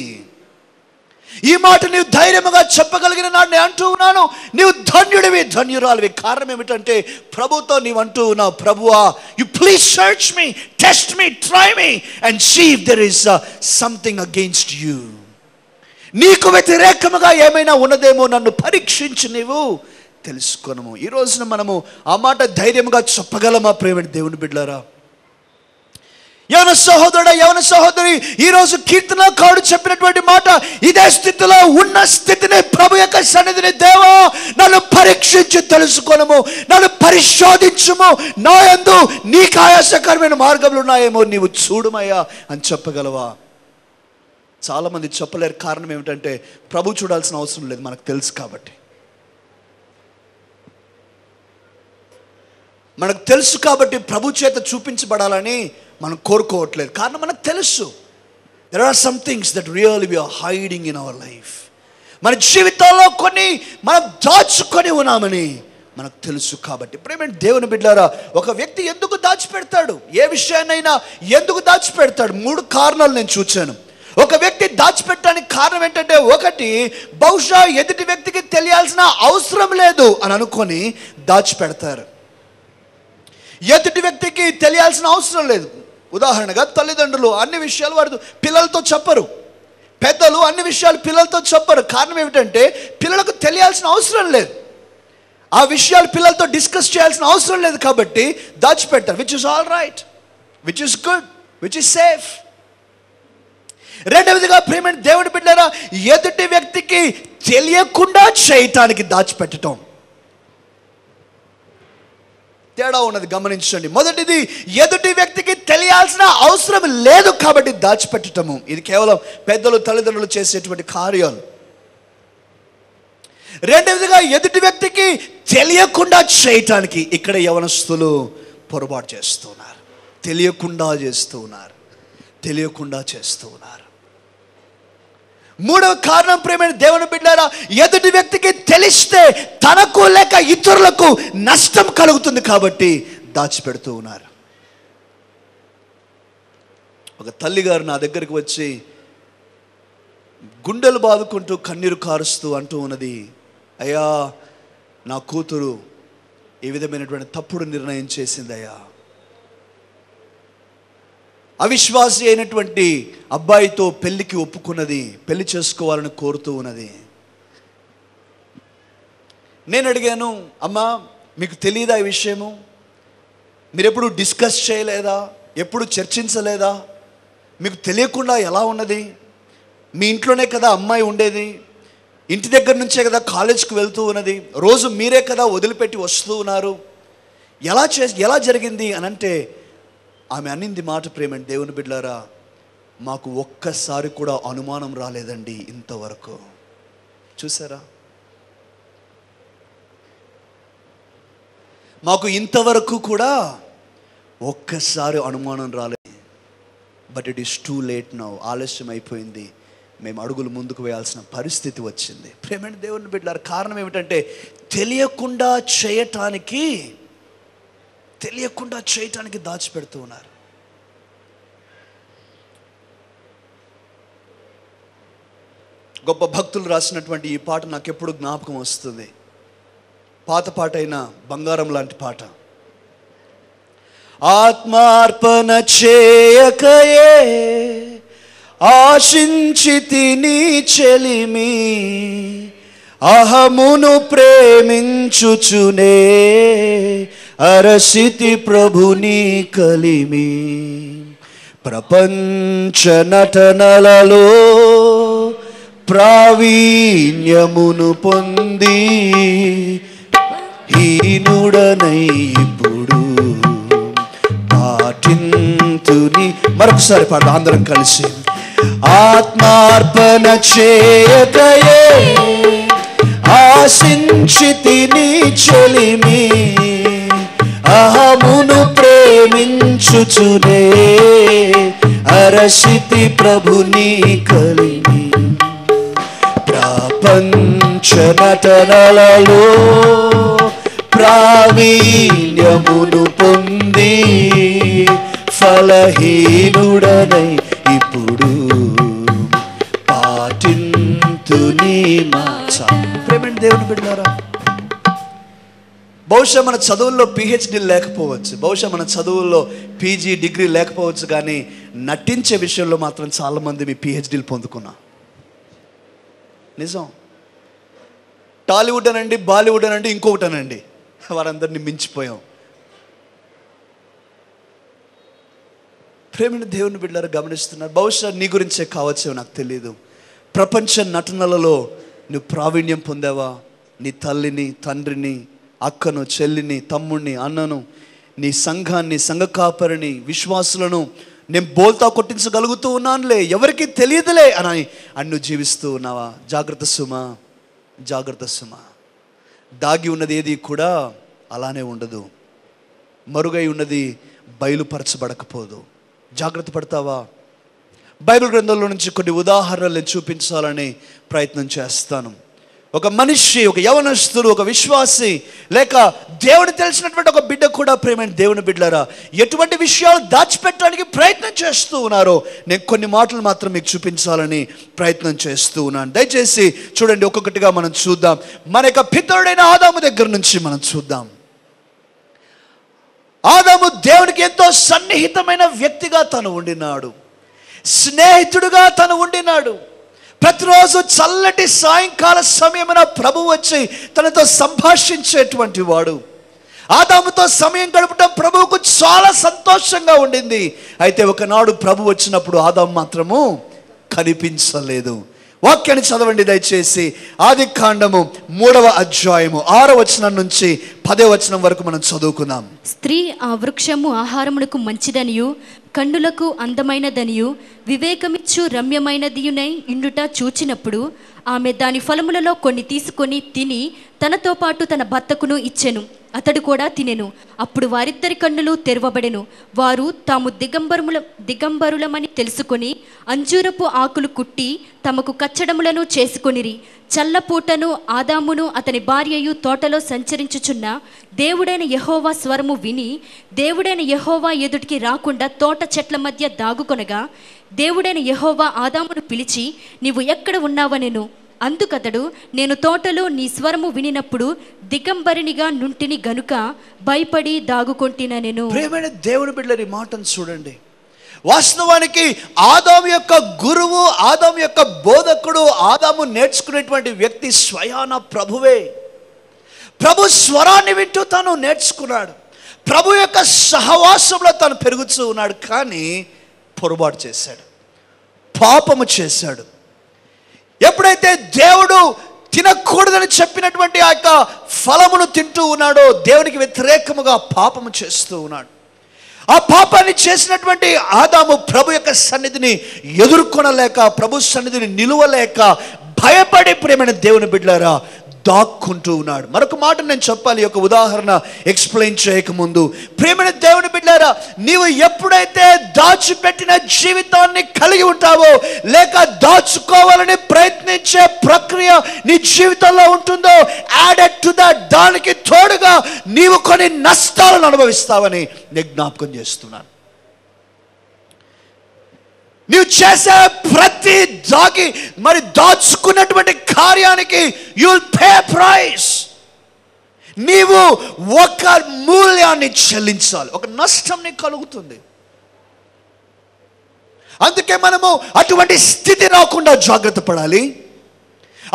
ఈ మాట నీవు ధైర్యముగా చెప్పగలిగిన నాడు నేను అంటూ ఉన్నాను, నీవు ధన్యుడివి, ధన్యురాలివి. కారణం ఏమిటంటే ప్రభుతో నీవు అంటూ ఉన్నావు, ప్రభువా, you please search me, test me, try me and see if there is something against you. నీకు వ్యతిరేకముగా ఏమైనా ఉన్నదేమో నన్ను పరీక్షించి నీవు తెలుసుకొనుము. ఈ రోజున మనము ఆ మాట ధైర్యముగా చెప్పగలమా ప్రేమ దేవుని బిడ్డలారా? యవన సహోదరుడా, యవన సహోదరి, ఈరోజు కీర్తనకారుడు చెప్పినటువంటి మాట, ఇదే స్థితిలో ఉన్న స్థితిని ప్రభు యొక్క సన్నిధిని, దేవా, నన్ను పరీక్షించి తెలుసుకొనుము, నన్ను పరిశోధించుము, నా యందు నీకు ఆయాసకరమైన మార్గములు ఉన్నాయేమో నీవు చూడుమయ్యా అని చెప్పగలవా? చాలామంది చెప్పలేరు. కారణం ఏమిటంటే ప్రభు చూడాల్సిన అవసరం లేదు, మనకు తెలుసు కాబట్టి. మనకు తెలుసు కాబట్టి ప్రభు చేత చూపించబడాలని మనం కోరుకోవట్లేదు. కారణం మనకు తెలుసు, there are some things that really we are hiding in our life. మన జీవితాల్లో కొన్ని మనం దాచుకొని ఉన్నామని మనకు తెలుసు కాబట్టి. ప్రేమ దేవుని బిడ్డలారా, ఒక వ్యక్తి ఎందుకు దాచిపెడతాడు? ఏ విషయాన్నైనా ఎందుకు దాచిపెడతాడు? 3 కారణాలు నేను చూచాను. ఒక వ్యక్తి దాచిపెట్టడానికి కారణం ఏంటంటే, ఒకటి, బహుశా ఎదుటి వ్యక్తికి తెలియాల్సిన అవసరం లేదు అని అనుకొని దాచిపెడతారు. ఎదుటి వ్యక్తికి తెలియాల్సిన అవసరం లేదు. ఉదాహరణగా తల్లిదండ్రులు అన్ని విషయాలు వారు పిల్లలతో చెప్పరు, పెద్దలు అన్ని విషయాలు పిల్లలతో చెప్పరు. కారణం ఏమిటంటే పిల్లలకు తెలియాల్సిన అవసరం లేదు, ఆ విషయాలు పిల్లలతో డిస్కస్ చేయాల్సిన అవసరం లేదు కాబట్టి దాచిపెడతారు. Which is all right, which is good, which is safe. రెండవదిగా ప్రేమ దేవుడి బిడ్డలారా, ఎదుటి వ్యక్తికి తెలియకుండా చేయటానికి దాచిపెట్టడం తేడా ఉన్నది, గమనించండి. మొదటిది, ఎదుటి వ్యక్తికి తెలియాల్సిన అవసరం లేదు కాబట్టి దాచిపెట్టడము. ఇది కేవలం పెద్దలు, తల్లిదండ్రులు చేసేటువంటి కార్యాలు. రెండవదిగా, ఎదుటి వ్యక్తికి తెలియకుండా చేయటానికి ఇక్కడ యవనస్తులు పొరపాటు చేస్తున్నారు. తెలియకుండా చేస్తున్నారు. మూడవ కారణం ప్రేమైన దేవుని బిడ్డలారా, ఎదుటి వ్యక్తికి తెలిస్తే తనకు లేక ఇతరులకు నష్టం కలుగుతుంది కాబట్టి దాచిపెడుతూ ఉన్నారు. ఒక తల్లిగారు నా దగ్గరికి వచ్చి గుండెలు బాదుకుంటూ కన్నీరు కారుస్తూ అంటూ ఉన్నది, అయ్యా, నా కూతురు ఈ విధమైనటువంటి తప్పుడు నిర్ణయం చేసింది అయ్యా. అవిశ్వాసి అయినటువంటి అబ్బాయితో పెళ్లికి ఒప్పుకున్నది, పెళ్లి చేసుకోవాలని కోరుతూ ఉన్నది. నేను అడిగాను, అమ్మా, మీకు తెలియదా ఈ విషయము? మీరు ఎప్పుడు డిస్కస్ చేయలేదా? ఎప్పుడు చర్చించలేదా? మీకు తెలియకుండా ఎలా ఉన్నది? మీ ఇంట్లోనే కదా అమ్మాయి ఉండేది, ఇంటి దగ్గర నుంచే కదా కాలేజ్కి వెళ్తూ ఉన్నది, రోజు మీరే కదా వదిలిపెట్టి వస్తూ ఉన్నారు, ఎలా జరిగింది అని అంటే ఆమె అన్నింది మాట ప్రేమ దేవుని బిడ్డలారా, మాకు ఒక్కసారి కూడా అనుమానం రాలేదండి ఇంతవరకు. చూసారా, మాకు ఇంతవరకు కూడా ఒక్కసారి అనుమానం రాలేదు. But it is too late now. ఆలస్యం అయిపోయింది, మేము అడుగులు ముందుకు వేయాల్సిన పరిస్థితి వచ్చింది. ప్రేమ దేవుని బిడ్డలారా, కారణం ఏమిటంటే తెలియకుండా చేయటానికి దాచిపెడుతూ ఉన్నారు. గొప్ప భక్తులు రాసినటువంటి ఈ పాట నాకెప్పుడు జ్ఞాపకం వస్తుంది. పాత పాట అయిన బంగారం లాంటి పాట. ఆత్మార్పణ చేయకయే ఆశించితి నీ చెలిమి, అహమును ప్రేమించుచునే అరసితి ప్రభుని కలిమి. ప్రపంచ నటనలలో ప్రావీణ్యమును పొంది హీనుడనై ఇప్పుడు పాటింతుని. మరొకసారి పాట అందరం కలిసి. ఆత్మార్పణ చేయకయే ఆశించితి నీ చెలిమి, అహమును ప్రేమించుచునే అరసితి ప్రభుని కలిమి. ప్రపంచ నటనలలో ప్రావీణ్యమును పొంది ఫలహీనుడనై ఇప్పుడు పాటింతుని మాట. ప్రేమ దేవుని బిడ్డలారా, బహుశా మన చదువుల్లో పిహెచ్డి లేకపోవచ్చు, బహుశా మన చదువుల్లో పీజీ డిగ్రీ లేకపోవచ్చు, కానీ నటించే విషయంలో మాత్రం చాలామంది మీ పిహెచ్డీలు పొందుకున్నా. నిజం. టాలీవుడ్ అనండి, బాలీవుడ్ అనండి, ఇంకొకటి అనండి, వారందరినీ మించిపోయాం. ప్రేమని దేవుని బిడ్డలారా గమనిస్తున్నారు. బహుశా నీ గురించే కావచ్చేమో నాకు తెలియదు. ప్రపంచ నటనలలో నువ్వు ప్రావీణ్యం పొందావా? నీ తల్లిని, తండ్రిని, అక్కను, చెల్లిని, తమ్ముడిని, అన్నను, నీ సంఘాన్ని, సంఘ కాపరిని, విశ్వాసులను నేను బోల్తా కొట్టించగలుగుతూ ఉన్నానులే, ఎవరికి తెలియదులే అని నువ్వు జీవిస్తూ ఉన్నావా? జాగ్రత్త సుమా, జాగ్రత్త సుమా. దాగి ఉన్నది ఏది కూడా అలానే ఉండదు. మరుగై ఉన్నది బయలుపరచబడకపోదు. జాగ్రత్త పడతావా? బైబిల్ గ్రంథంలో నుంచి కొన్ని ఉదాహరణలు చూపించాలని ప్రయత్నం చేస్తాను. ఒక మనిషి, ఒక యవనస్తుడు, ఒక విశ్వాసి, లేక దేవుని తెలిసినటువంటి ఒక బిడ్డ కూడా, ప్రేమైన దేవుని బిడ్డలారా, ఎటువంటి విషయాలు దాచిపెట్టడానికి ప్రయత్నం చేస్తూ ఉన్నారో నేను కొన్ని మాటలు మాత్రం మీకు చూపించాలని ప్రయత్నం చేస్తూ ఉన్నాను. దయచేసి చూడండి, ఒక్కొక్కటిగా మనం చూద్దాం. మన యొక్క పితరుడైన ఆదాము దగ్గర నుంచి మనం చూద్దాం. ఆదాము దేవునికి ఎంతో సన్నిహితమైన వ్యక్తిగా తను ఉండినాడు, స్నేహితుడుగా తను ఉండినాడు. ప్రతిరోజు చల్లటి సాయంకాల సమయమున ప్రభు వచ్చి తనతో సంభాషించేటువంటి వాడు. ఆదాముతో సమయం గడపడం ప్రభువుకు చాలా సంతోషంగా ఉండింది. అయితే ఒకనాడు ప్రభు వచ్చినప్పుడు ఆదాము మాత్రము కనిపించలేదు. వాక్యాన్ని చదవండి దయచేసి. ఆదికాండము 3వ అధ్యాయము 6వ వచనం నుంచి 10వ వచనం వరకు మనం చదువుకుందాం. స్త్రీ ఆ వృక్షము ఆహారమునకు మంచిదనియు కన్నులకు అందమైనదనియు వివేకమిచ్చు రమ్యమైనదియునై ఇండుట చూచినప్పుడు ఆమె దాని ఫలములలో కొన్ని తీసుకొని తిని తనతో పాటు తన భర్తకును ఇచ్చెను. అతడు కూడా తినెను. అప్పుడు వారిద్దరి కన్నులు తెరవబడెను. వారు తాము దిగంబరులమని తెలుసుకొని అంజూరపు ఆకులు కుట్టి తమకు కచ్చడములను చేసుకొనిరి. చల్లపూటను ఆదామును అతని భార్యయు తోటలో సంచరించుచున్న దేవుడైన యెహోవా స్వరము విని దేవుడైన యెహోవా ఎదుటికి రాకుండా తోట చెట్ల మధ్య దాగుకొనగా దేవుడైన యెహోవా ఆదామును పిలిచి, నీవు ఎక్కడ ఉన్నావనెను. అందుకతడు, నేను తోటలో నీ స్వరము వినినప్పుడు దిగంబరినిగా నుంటిని గనుక భయపడి దాగుకొంటినెను. ప్రియమైన దేవుని బిడ్డలారా, ఈ మాటను చూడండి. వాస్తవానికి ఆదాము యొక్క గురువు, ఆదాము యొక్క బోధకుడు, ఆదాము నేర్చుకునేటువంటి వ్యక్తి స్వయాన ప్రభువే. ప్రభు స్వరాన్ని వింటూ తాను నేర్చుకున్నాడు. ప్రభు యొక్క సహవాసంలో తాను పెరుగుతూ ఉన్నాడు. కానీ పొరపాటు చేశాడు, పాపము చేశాడు. ఎప్పుడైతే దేవుడు తినకూడదని చెప్పినటువంటి ఆ యొక్క ఫలమును తింటూ ఉన్నాడో దేవునికి వ్యతిరేకముగా పాపము చేస్తూ ఉన్నాడు. ఆ పాపాన్ని చేసినటువంటి ఆదాము ప్రభు యొక్క సన్నిధిని ఎదుర్కొనలేక, ప్రభు సన్నిధిని నిలువలేక భయపడి ప్రేమైన దేవుని బిడ్డలారా దాక్కుంటూ ఉన్నాడు. మరొక మాట నేను చెప్పాలి, ఒక ఉదాహరణ ఎక్స్ప్లెయిన్ చేయకముందు. ప్రేమైన దేవుని బిడ్డలారా, నీవు ఎప్పుడైతే దాచిపెట్టిన జీవితాన్ని కలిగి ఉంటావో, లేక దాచుకోవాలని ప్రయత్నించే ప్రక్రియ నీ జీవితంలో ఉంటుందో, యాడెడ్ టు దట్, దానికి తోడుగా నీవు కొన్ని నష్టాలను అనుభవిస్తావని నేను జ్ఞాపకం చేస్తున్నాను. నీవు చేసే ప్రతి దాచుకున్నటువంటి కార్యానికి యు విల్ పే ప్రైస్. నీవు ఒక మూల్యాన్ని చెల్లించాలి, ఒక నష్టం నీకు కలుగుతుంది. అందుకే మనము అటువంటి స్థితి రాకుండా జాగ్రత్త పడాలి,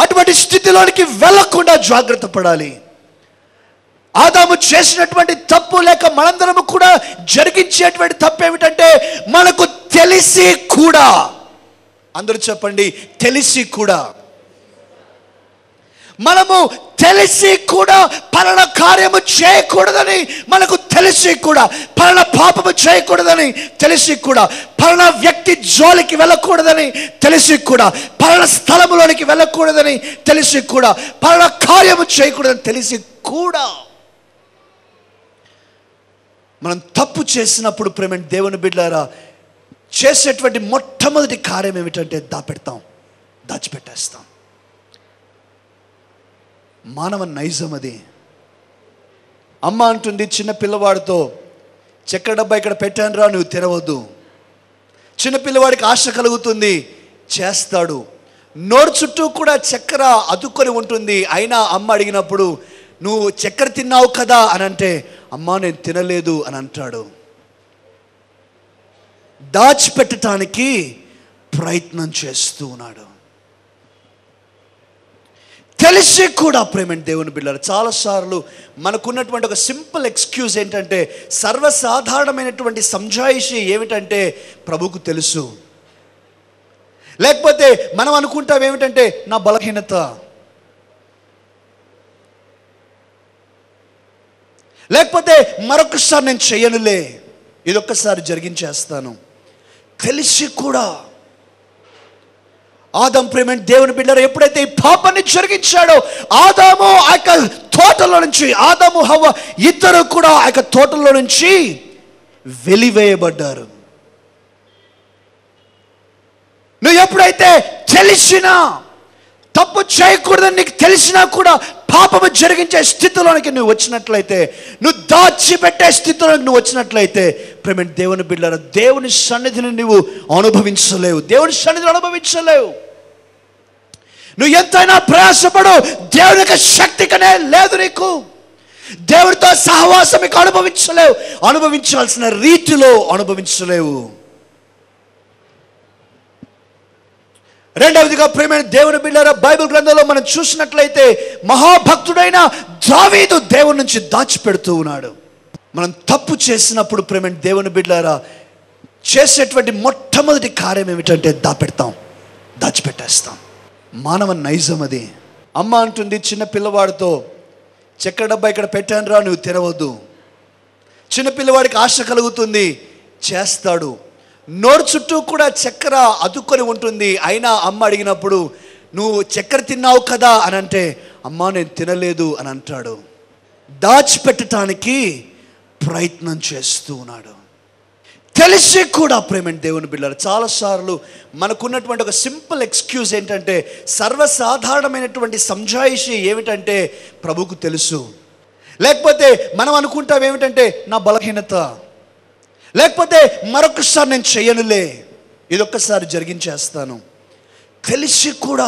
అటువంటి స్థితిలోనికి వెళ్ళకుండా జాగ్రత్త పడాలి. ఆదాము చేసినటువంటి తప్పు, లేక మనందరము కూడా జరిగించేటువంటి తప్పు ఏమిటంటే, మనకు తెలిసి కూడా, అందరూ చెప్పండి, తెలిసి కూడా, మనము తెలిసి కూడా పలానా కార్యము చేయకూడదని, మనకు తెలిసి కూడా పలానా పాపము చేయకూడదని తెలిసి కూడా, పలానా వ్యక్తి జోలికి వెళ్ళకూడదని తెలిసి కూడా, పలానా స్థలములోనికి వెళ్ళకూడదని తెలిసి కూడా, పలానా కార్యము చేయకూడదని తెలిసి కూడా మనం తప్పు చేసినప్పుడు ప్రేమ దేవుని బిడ్డలారా, చేసేటువంటి మొట్టమొదటి కార్యం ఏమిటంటే దాచిపెట్టేస్తాం. మానవ నైజం అది. అమ్మ అంటుంది చిన్న పిల్లవాడితో, చక్కెర డబ్బా ఇక్కడ పెట్టాను రా, నువ్వు తినవద్దు. చిన్న పిల్లవాడికి ఆశ కలుగుతుంది, చేస్తాడు. నోరు చుట్టూ కూడా చక్కెర అతుక్కొని ఉంటుంది, అయినా అమ్మ అడిగినప్పుడు నువ్వు చక్కెర తిన్నావు కదా అని అంటే, అమ్మా నేను తినలేదు అని అంటాడు. దాచిపెట్టడానికి ప్రయత్నం చేస్తూ ఉన్నాడు. తెలిసి కూడా ప్రేమ దేవుని బిడ్డలారా, చాలాసార్లు మనకున్నటువంటి ఒక సింపుల్ ఎక్స్క్యూజ్ ఏంటంటే, సర్వసాధారణమైనటువంటి సంజాయిషి ఏమిటంటే ప్రభుకు తెలుసు. లేకపోతే మనం అనుకుంటాం ఏమిటంటే, నా బలహీనత, లేకపోతే మరొకసారి నేను చేయనులే, ఇదొక్కసారి జరిగించేస్తాను. తెలిసి కూడా ఆదాము ప్రేమ దేవుని బిడ్డలారా, ఎప్పుడైతే ఈ పాపాన్ని జరిగించాడో, ఆదాము ఆ యొక్క తోటలో నుంచి, ఆదాము హవ్వ ఇద్దరు కూడా ఆ యొక్క తోటలో నుంచి వెలివేయబడ్డారు. నువ్వు ఎప్పుడైతే తెలిసినా, తప్పు చేయకూడదని నీకు తెలిసినా కూడా పాపము జరిగించే స్థితిలోనికి నువ్వు వచ్చినట్లయితే, నువ్వు దాచిపెట్టే స్థితిలోకి నువ్వు వచ్చినట్లయితే ప్రేమ దేవుని బిడ్డలారా, దేవుని సన్నిధిని నువ్వు అనుభవించలేవు, దేవుని సన్నిధిని అనుభవించలేవు. నువ్వు ఎంతైనా ప్రయాసపడు, దేవుని యొక్క శక్తి కనే లేదు నీకు. దేవుడితో సహవాసం మీకు అనుభవించలేవు, అనుభవించాల్సిన రీతిలో అనుభవించలేవు. రెండవదిగా ప్రేమైన దేవుని బిడ్డలారా, బైబిల్ గ్రంథంలో మనం చూసినట్లయితే మహాభక్తుడైన దావీదు దేవుని నుంచి దాచిపెడుతూ ఉన్నాడు. మనం తప్పు చేసినప్పుడు ప్రేమ దేవుని బిడ్డలారా, చేసేటువంటి మొట్టమొదటి కార్యం ఏమిటంటే దాచిపెట్టేస్తాం. మానవ నైజం అది. అమ్మ అంటుంది చిన్న పిల్లవాడితో, చక్కెర డబ్బా ఇక్కడ పెట్టాను రా, నువ్వు తినవద్దు. చిన్న పిల్లవాడికి ఆశ కలుగుతుంది, చేస్తాడు. నోరు చుట్టూ కూడా చక్కెర అతుక్కొని ఉంటుంది, అయినా అమ్మ అడిగినప్పుడు నువ్వు చక్కెర తిన్నావు కదా అని అంటే, అమ్మా నేను తినలేదు అని అంటాడు. దాచిపెట్టడానికి ప్రయత్నం చేస్తూ ఉన్నాడు. తెలిసి కూడా ప్రేమ దేవుని బిడ్డలారా, చాలాసార్లు మనకున్నటువంటి ఒక సింపుల్ ఎక్స్క్యూజ్ ఏంటంటే, సర్వసాధారణమైనటువంటి సంజాయిషి ఏమిటంటే ప్రభుకు తెలుసు. లేకపోతే మనం అనుకుంటాం ఏమిటంటే, నా బలహీనత, లేకపోతే మరొకసారి నేను చేయనులే, ఇదొక్కసారి జరిగించేస్తాను. తెలిసి కూడా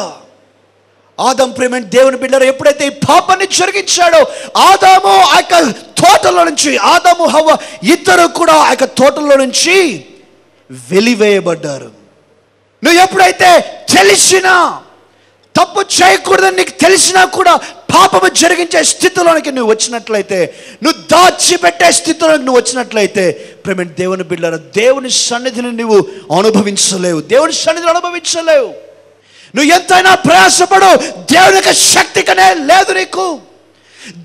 ఆదాము ప్రేమ దేవుని బిడ్డలారా, ఎప్పుడైతే ఈ పాపాన్ని జరిగించాడో, ఆదాము ఆ యొక్క తోటలో నుంచి, ఆదాము హవ్వ ఇద్దరు కూడా ఆ యొక్క తోటలో నుంచి వెలివేయబడ్డారు. నువ్వు ఎప్పుడైతే తెలిసినా, తప్పు చేయకూడదని నీకు తెలిసినా కూడా పాపము జరిగించే స్థితిలోనికి నువ్వు వచ్చినట్లయితే, నువ్వు దాచిపెట్టే స్థితిలోకి నువ్వు వచ్చినట్లయితే ప్రేమ దేవుని బిడ్డలారా, దేవుని సన్నిధిని నువ్వు అనుభవించలేవు, దేవుని సన్నిధిని అనుభవించలేవు. నువ్వు ఎంతైనా ప్రయాసపడు, దేవుని యొక్క శక్తి కనే లేదు నీకు.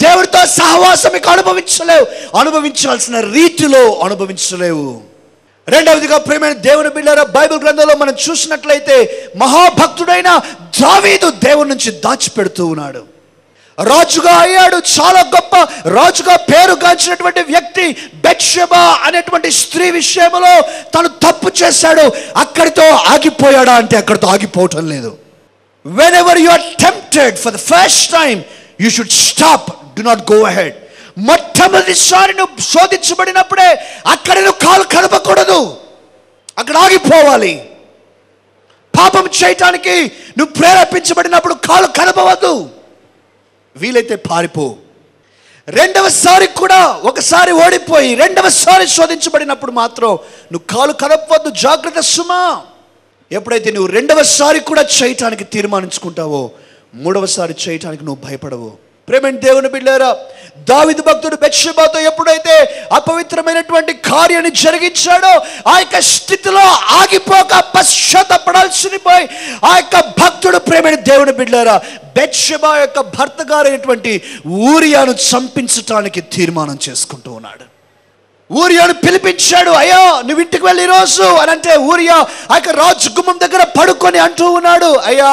దేవుడితో సహవాసం మీకు అనుభవించలేవు, అనుభవించాల్సిన రీతిలో అనుభవించలేవు. రెండవదిగా ప్రేమైన దేవుని బిడ్డలారా, బైబిల్ గ్రంథంలో మనం చూసినట్లయితే మహాభక్తుడైన దావీదు దేవుని నుంచి దాచిపెడుతూ ఉన్నాడు. రాజుగా అయ్యాడు, చాలా గొప్ప రాజుగా పేరు గాంచినటువంటి వ్యక్తి. బెత్షెబా అనేటువంటి స్త్రీ విషయంలో తను తప్పు చేశాడు, అక్కడితో ఆగిపోయాడా అంటే అక్కడితో ఆగిపోవటం లేదు. whenever you are tempted for the first time, you should stop, do not go ahead. మొట్టమొదటిసారి నువ్వు శోధించబడినప్పుడే అక్కడ నువ్వు కాలు కదపకూడదు, అక్కడ ఆగిపోవాలి. పాపం చేయటానికి నువ్వు ప్రేరేపించబడినప్పుడు కాలు కదపవద్దు, వీలైతే పారిపో. రెండవసారి కూడా, ఒకసారి ఓడిపోయి రెండవసారి శోధించబడినప్పుడు మాత్రం నువ్వు కాలు కదపవద్దు. జాగ్రత్త సుమా. ఎప్పుడైతే నువ్వు రెండవసారి కూడా చేయటానికి తీర్మానించుకుంటావో, మూడవసారి చేయటానికి నువ్వు భయపడవు. ప్రేమైన దేవుని బిడ్డలారా, దావీదు భక్తుడు బత్షెబాతో ఎప్పుడైతే అపవిత్రమైనటువంటి కార్యాన్ని జరిగించాడో, ఆ యొక్క స్థితిలో ఆగిపోక పశ్చాత్తాపడాల్సి పోయి ఆ యొక్క భక్తుడు, ప్రేమైన దేవుని బిడ్డలారా, బత్షెబా యొక్క భర్త గారైనటువంటి ఊరియాను చంపించటానికి తీర్మానం చేసుకుంటూ ఉన్నాడు. ఊరియాను పిలిపించాడు. అయ్యా నువ్వు ఇంటికి వెళ్ళి ఈరోజు అని అంటే, ఊరియా ఆ యొక్క రాజగుమ్మం దగ్గర పడుకొని అంటూ ఉన్నాడు, అయ్యా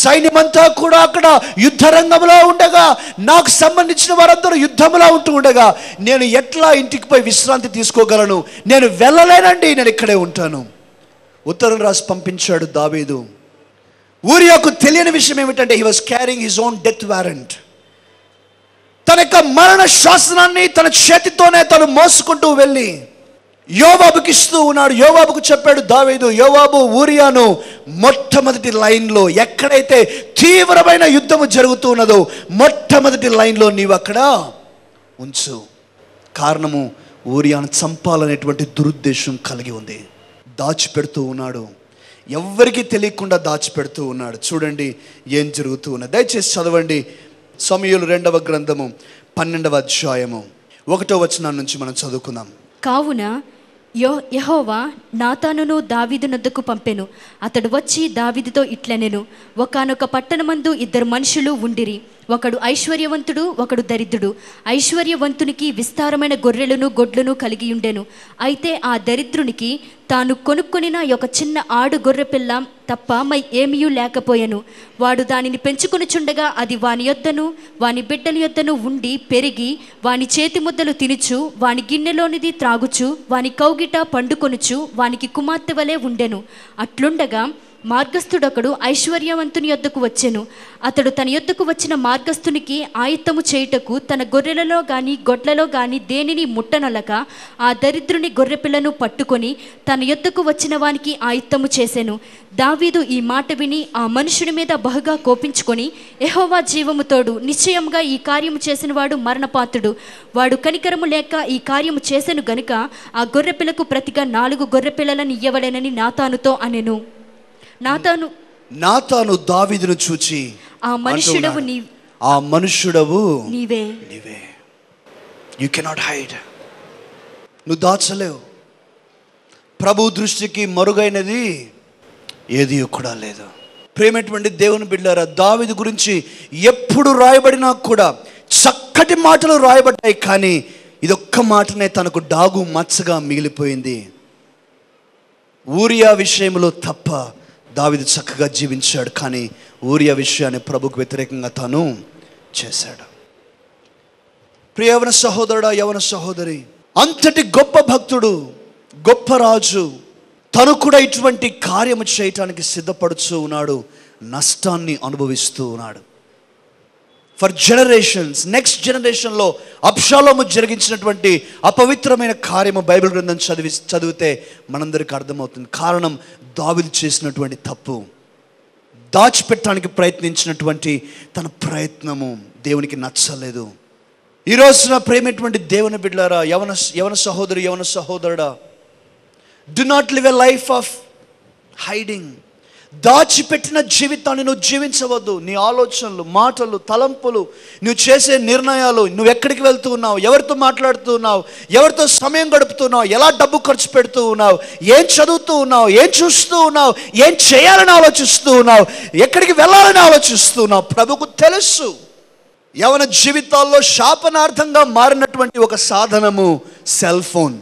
సైన్యమంతా కూడా అక్కడ యుద్ధ రంగంలో ఉండగా, నాకు సంబంధించిన వారందరూ యుద్ధంలో ఉంటూ ఉండగా నేను ఎట్లా ఇంటికి పోయి విశ్రాంతి తీసుకోగలను? నేను వెళ్ళలేనండి, నేను ఇక్కడే ఉంటాను. ఉత్తరం రాసి పంపించాడు దావీదు. ఊరియాకు తెలియని విషయం ఏమిటంటే, he was carrying his own death warrant. తన యొక్క మరణ శాసనాన్ని తన చేతితోనే తను మోసుకుంటూ వెళ్ళి యోవాబుకి ఇస్తూ ఉన్నాడు. యోవాబుకు చెప్పాడు దావీదు, యోవాబు ఊరియాను మొట్టమొదటి లైన్లో, ఎక్కడైతే తీవ్రమైన యుద్ధము జరుగుతూ ఉన్నదో మొట్టమొదటి లైన్లో నీవు అక్కడ ఉంచు. కారణము, ఊరియాను చంపాలనేటువంటి దురుద్దేశం కలిగి ఉంది. దాచిపెడుతూ ఉన్నాడు, ఎవ్వరికీ తెలియకుండా దాచిపెడుతూ ఉన్నాడు. చూడండి ఏం జరుగుతూ ఉన్నది. దయచేసి చదవండి సమూయేలు 2వ గ్రంథము 12వ అధ్యాయము 1వ వచనం నుంచి మనం చదువుకుందాం. కావున యెహోవా నాతానును దావీదు నొద్దకు పంపెను. అతడు వచ్చి దావీదుతో ఇట్లనెను, ఒకానొక పట్టణమందు 2 మనుషులు ఉండిరి. ఒకడు ఐశ్వర్యవంతుడు, ఒకడు దరిద్రుడు. ఐశ్వర్యవంతునికి విస్తారమైన గొర్రెలను గొడ్లను కలిగి ఉండెను. అయితే ఆ దరిద్రునికి తాను కొనుక్కొనిన ఒక చిన్న ఆడు గొర్రె పిల్ల తప్ప ఏమీ లేకపోయెను. వాడు దానిని పెంచుకొనిచుండగా అది వాని యొద్దను వాని బిడ్డల యొద్దను ఉండి పెరిగి, వాని చేతి ముద్దలు తినుచు, వాని గిన్నెలోనిది త్రాగుచు, వాని కౌగిట పండుకొనుచు, వానికి కుమార్తె వలె ఉండెను. అట్లుండగా మార్గస్థుడొకడు ఐశ్వర్యవంతుని యొద్దకు వచ్చెను. అతడు తన యొద్దకు వచ్చిన మార్గస్థునికి ఆయుత్తము చేయుటకు తన గొర్రెలలో గాని గొడ్లలో గాని దేనిని ముట్టనొలక ఆ దరిద్రుని గొర్రెపిల్లను పట్టుకొని తన యొద్దకు వచ్చిన వానికి ఆయుత్తము చేసెను. దావీదు ఈ మాట విని ఆ మనుషుని మీద బహుగా కోపించుకొని, యెహోవా జీవము తోడు, నిశ్చయంగా ఈ కార్యము చేసిన వాడు మరణపాత్రుడు. వాడు కనికరము లేక ఈ కార్యము చేసెను గనుక ఆ గొర్రెపిల్లకు ప్రతిగా 4 గొర్రెపిల్లలను ఇయ్యవలెనని నాతానుతో అనెను. నాతాను దావీదును చూచి, ఆ మనుష్యుడవు నీవే. You cannot hide. నువ్వు దాచలేవు. ప్రభు దృష్టికి మరుగైనది ఏది కూడా లేదు. ప్రేమటువంటి దేవుని బిడ్డలారా, దావీదు గురించి ఎప్పుడు రాయబడినా కూడా చక్కటి మాటలు రాయబడ్డాయి, కానీ ఇదొక్క మాటనే తనకు డాగు మచ్చగా మిగిలిపోయింది. ఊరియా విషయంలో తప్ప దావీదు చక్కగా జీవించాడు, కానీ ఊరియా విషయాన్ని ప్రభుకు వ్యతిరేకంగా తాను చేశాడు. ప్రియ యవన సహోదరుడా, యవన సహోదరి, అంతటి గొప్ప భక్తుడు, గొప్ప రాజు, తను కూడా ఇటువంటి కార్యము చేయటానికి సిద్ధపడుతూ ఉన్నాడు. నష్టాన్ని అనుభవిస్తూ ఉన్నాడు. ఫర్ జనరేషన్స్, నెక్స్ట్ జనరేషన్లో అబ్షాలోము జరిగించినటువంటి అపవిత్రమైన కార్యము బైబిల్ గ్రంథం చదివితే మనందరికీ అర్థమవుతుంది. కారణం, దావీదు చేసినటువంటి తప్పు, దాచిపెట్టడానికి ప్రయత్నించినటువంటి తన ప్రయత్నము దేవునికి నచ్చలేదు. ఈ రోజున ప్రేమటువంటి దేవుని బిడ్డలారా, యవన సహోదరి, యవన సహోదరుడా, do not live a life of hiding. దాచిపెట్టిన జీవితాన్ని నువ్వు జీవించవద్దు. నీ ఆలోచనలు, మాటలు, తలంపులు, నువ్వు చేసే నిర్ణయాలు, నువ్వు ఎక్కడికి వెళ్తూ ఉన్నావు, ఎవరితో మాట్లాడుతూ ఉన్నావు, ఎవరితో సమయం గడుపుతున్నావు, ఎలా డబ్బు ఖర్చు పెడుతూ ఉన్నావు, ఏం చదువుతూ ఉన్నావు, ఏం చూస్తూ ఉన్నావు, ఏం చేయాలని ఆలోచిస్తూ ఉన్నావు, ఎక్కడికి వెళ్ళాలని ఆలోచిస్తూ ఉన్నావు, ప్రభుకు తెలుసు. యవన జీవితాల్లో శాపనార్థంగా మారినటువంటి ఒక సాధనము సెల్ ఫోన్.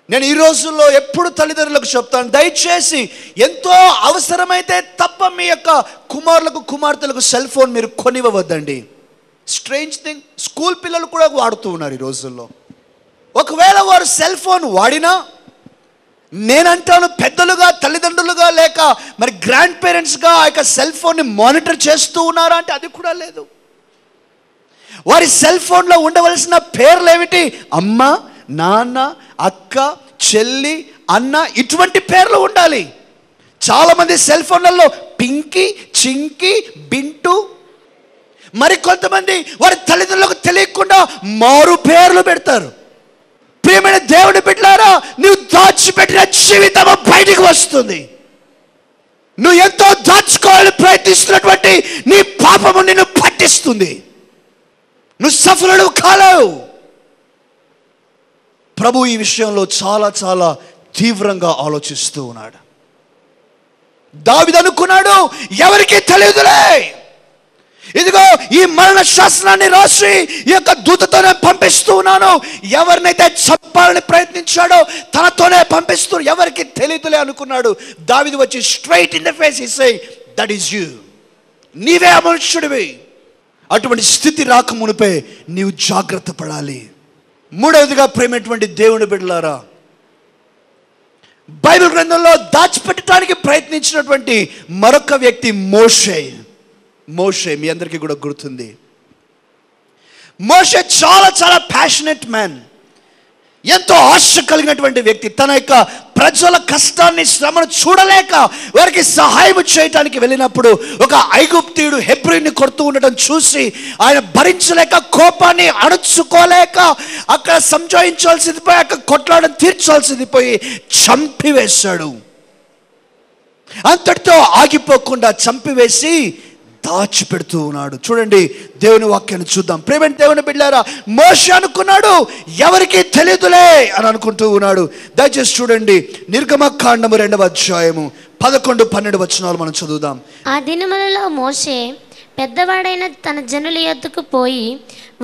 నేను ఈ రోజుల్లో ఎప్పుడు తల్లిదండ్రులకు చెప్తాను, దయచేసి ఎంతో అవసరమైతే తప్ప మీ యొక్క కుమారులకు, కుమార్తెలకు సెల్ ఫోన్ మీరు కొనివ్వవద్దండి. స్ట్రేంజ్ థింగ్, స్కూల్ పిల్లలు కూడా వాడుతూ ఉన్నారు ఈ రోజుల్లో. ఒకవేళ వారు సెల్ ఫోన్ వాడినా, నేనంటాను పెద్దలుగా, తల్లిదండ్రులుగా, లేక మరి గ్రాండ్ పేరెంట్స్గా ఆ యొక్క సెల్ ఫోన్ని మానిటర్ చేస్తూ ఉన్నారా అంటే అది కూడా లేదు. వారి సెల్ ఫోన్లో ఉండవలసిన పేర్లు ఏమిటి? అమ్మ, నాన్న, అక్క, చెల్లి, అన్న ఇటువంటి పేర్లు ఉండాలి. చాలామంది సెల్ ఫోన్లలో పింకీ, చింకీ, బింటు, మరి కొంతమంది వారి తల్లిదండ్రులకు తెలియకుండా మారు పేర్లు పెడతారు. ప్రియమైన దేవుని బిడ్డలారా, నువ్వు దాచిపెట్టిన జీవితం బయటికి వస్తుంది. నువ్వు ఎంతో దాచుకోవాలని ప్రయత్నిస్తున్నటువంటి నీ పాపము నిన్ను పట్టిస్తుంది. నువ్వు సఫలుడు కాలేవు. ప్రభు ఈ విషయంలో చాలా చాలా తీవ్రంగా ఆలోచిస్తూ ఉన్నాడు. దావీదు అనుకున్నాడు, ఎవరికీ తెలియదులే, ఇదిగో ఈ మరణ శాసనాన్ని రాసి ఈ యొక్క దూతతోనే పంపిస్తూ ఉన్నాను. ఎవరినైతే చంపాలని ప్రయత్నించాడో తనతోనే పంపిస్తూ, ఎవరికి తెలియదులే అనుకున్నాడు. దావీదు వచ్చి straight in the face he say, that is you, నీవే ఆ మనుష్యుడివి. అటువంటి స్థితి రాక మునిపే నీవు జాగ్రత్త పడాలి. మూడవదిగా ప్రేమటువంటి దేవుని బిడ్డలారా, బైబిల్ గ్రంథంలో దాచిపెట్టడానికి ప్రయత్నించినటువంటి మరొక వ్యక్తి మోషే. మీ అందరికీ కూడా గుర్తుంది. మోషే చాలా చాలా ప్యాషనెట్ మ్యాన్, ఎంతో ఆశ కలిగినటువంటి వ్యక్తి. తన యొక్క ప్రజల కష్టాన్ని, శ్రమను చూడలేక వారికి సహాయం చేయటానికి వెళ్ళినప్పుడు ఒక ఐగుప్తీయుడు హెబ్రీని కొడుతూ ఉండటం చూసి ఆయన భరించలేక, కోపాన్ని అణుచుకోలేక అక్కడ సంజాయించాల్సింది పోయి, అక్కడ కొట్లాడని తీర్చాల్సింది పోయి చంపివేశాడు. అంతటితో ఆగిపోకుండా చంపివేసి దాచిపెడుతూ ఉన్నాడు. చూడండి, దేవుని వాక్యాన్ని చూద్దాం. ప్రేమైన దేవుని బిడ్డలారా, మోషే అనుకున్నాడు ఎవరికి తెలియదులే అని అనుకుంటూ ఉన్నాడు. దయచేసి చూడండి, నిర్గమకాండము 2వ అధ్యాయము 11-12 వచనాలు మనం చదువుదాం. ఆ దినములలో మోషే పెద్దవాడైన తన జనుల యొద్దకు పోయి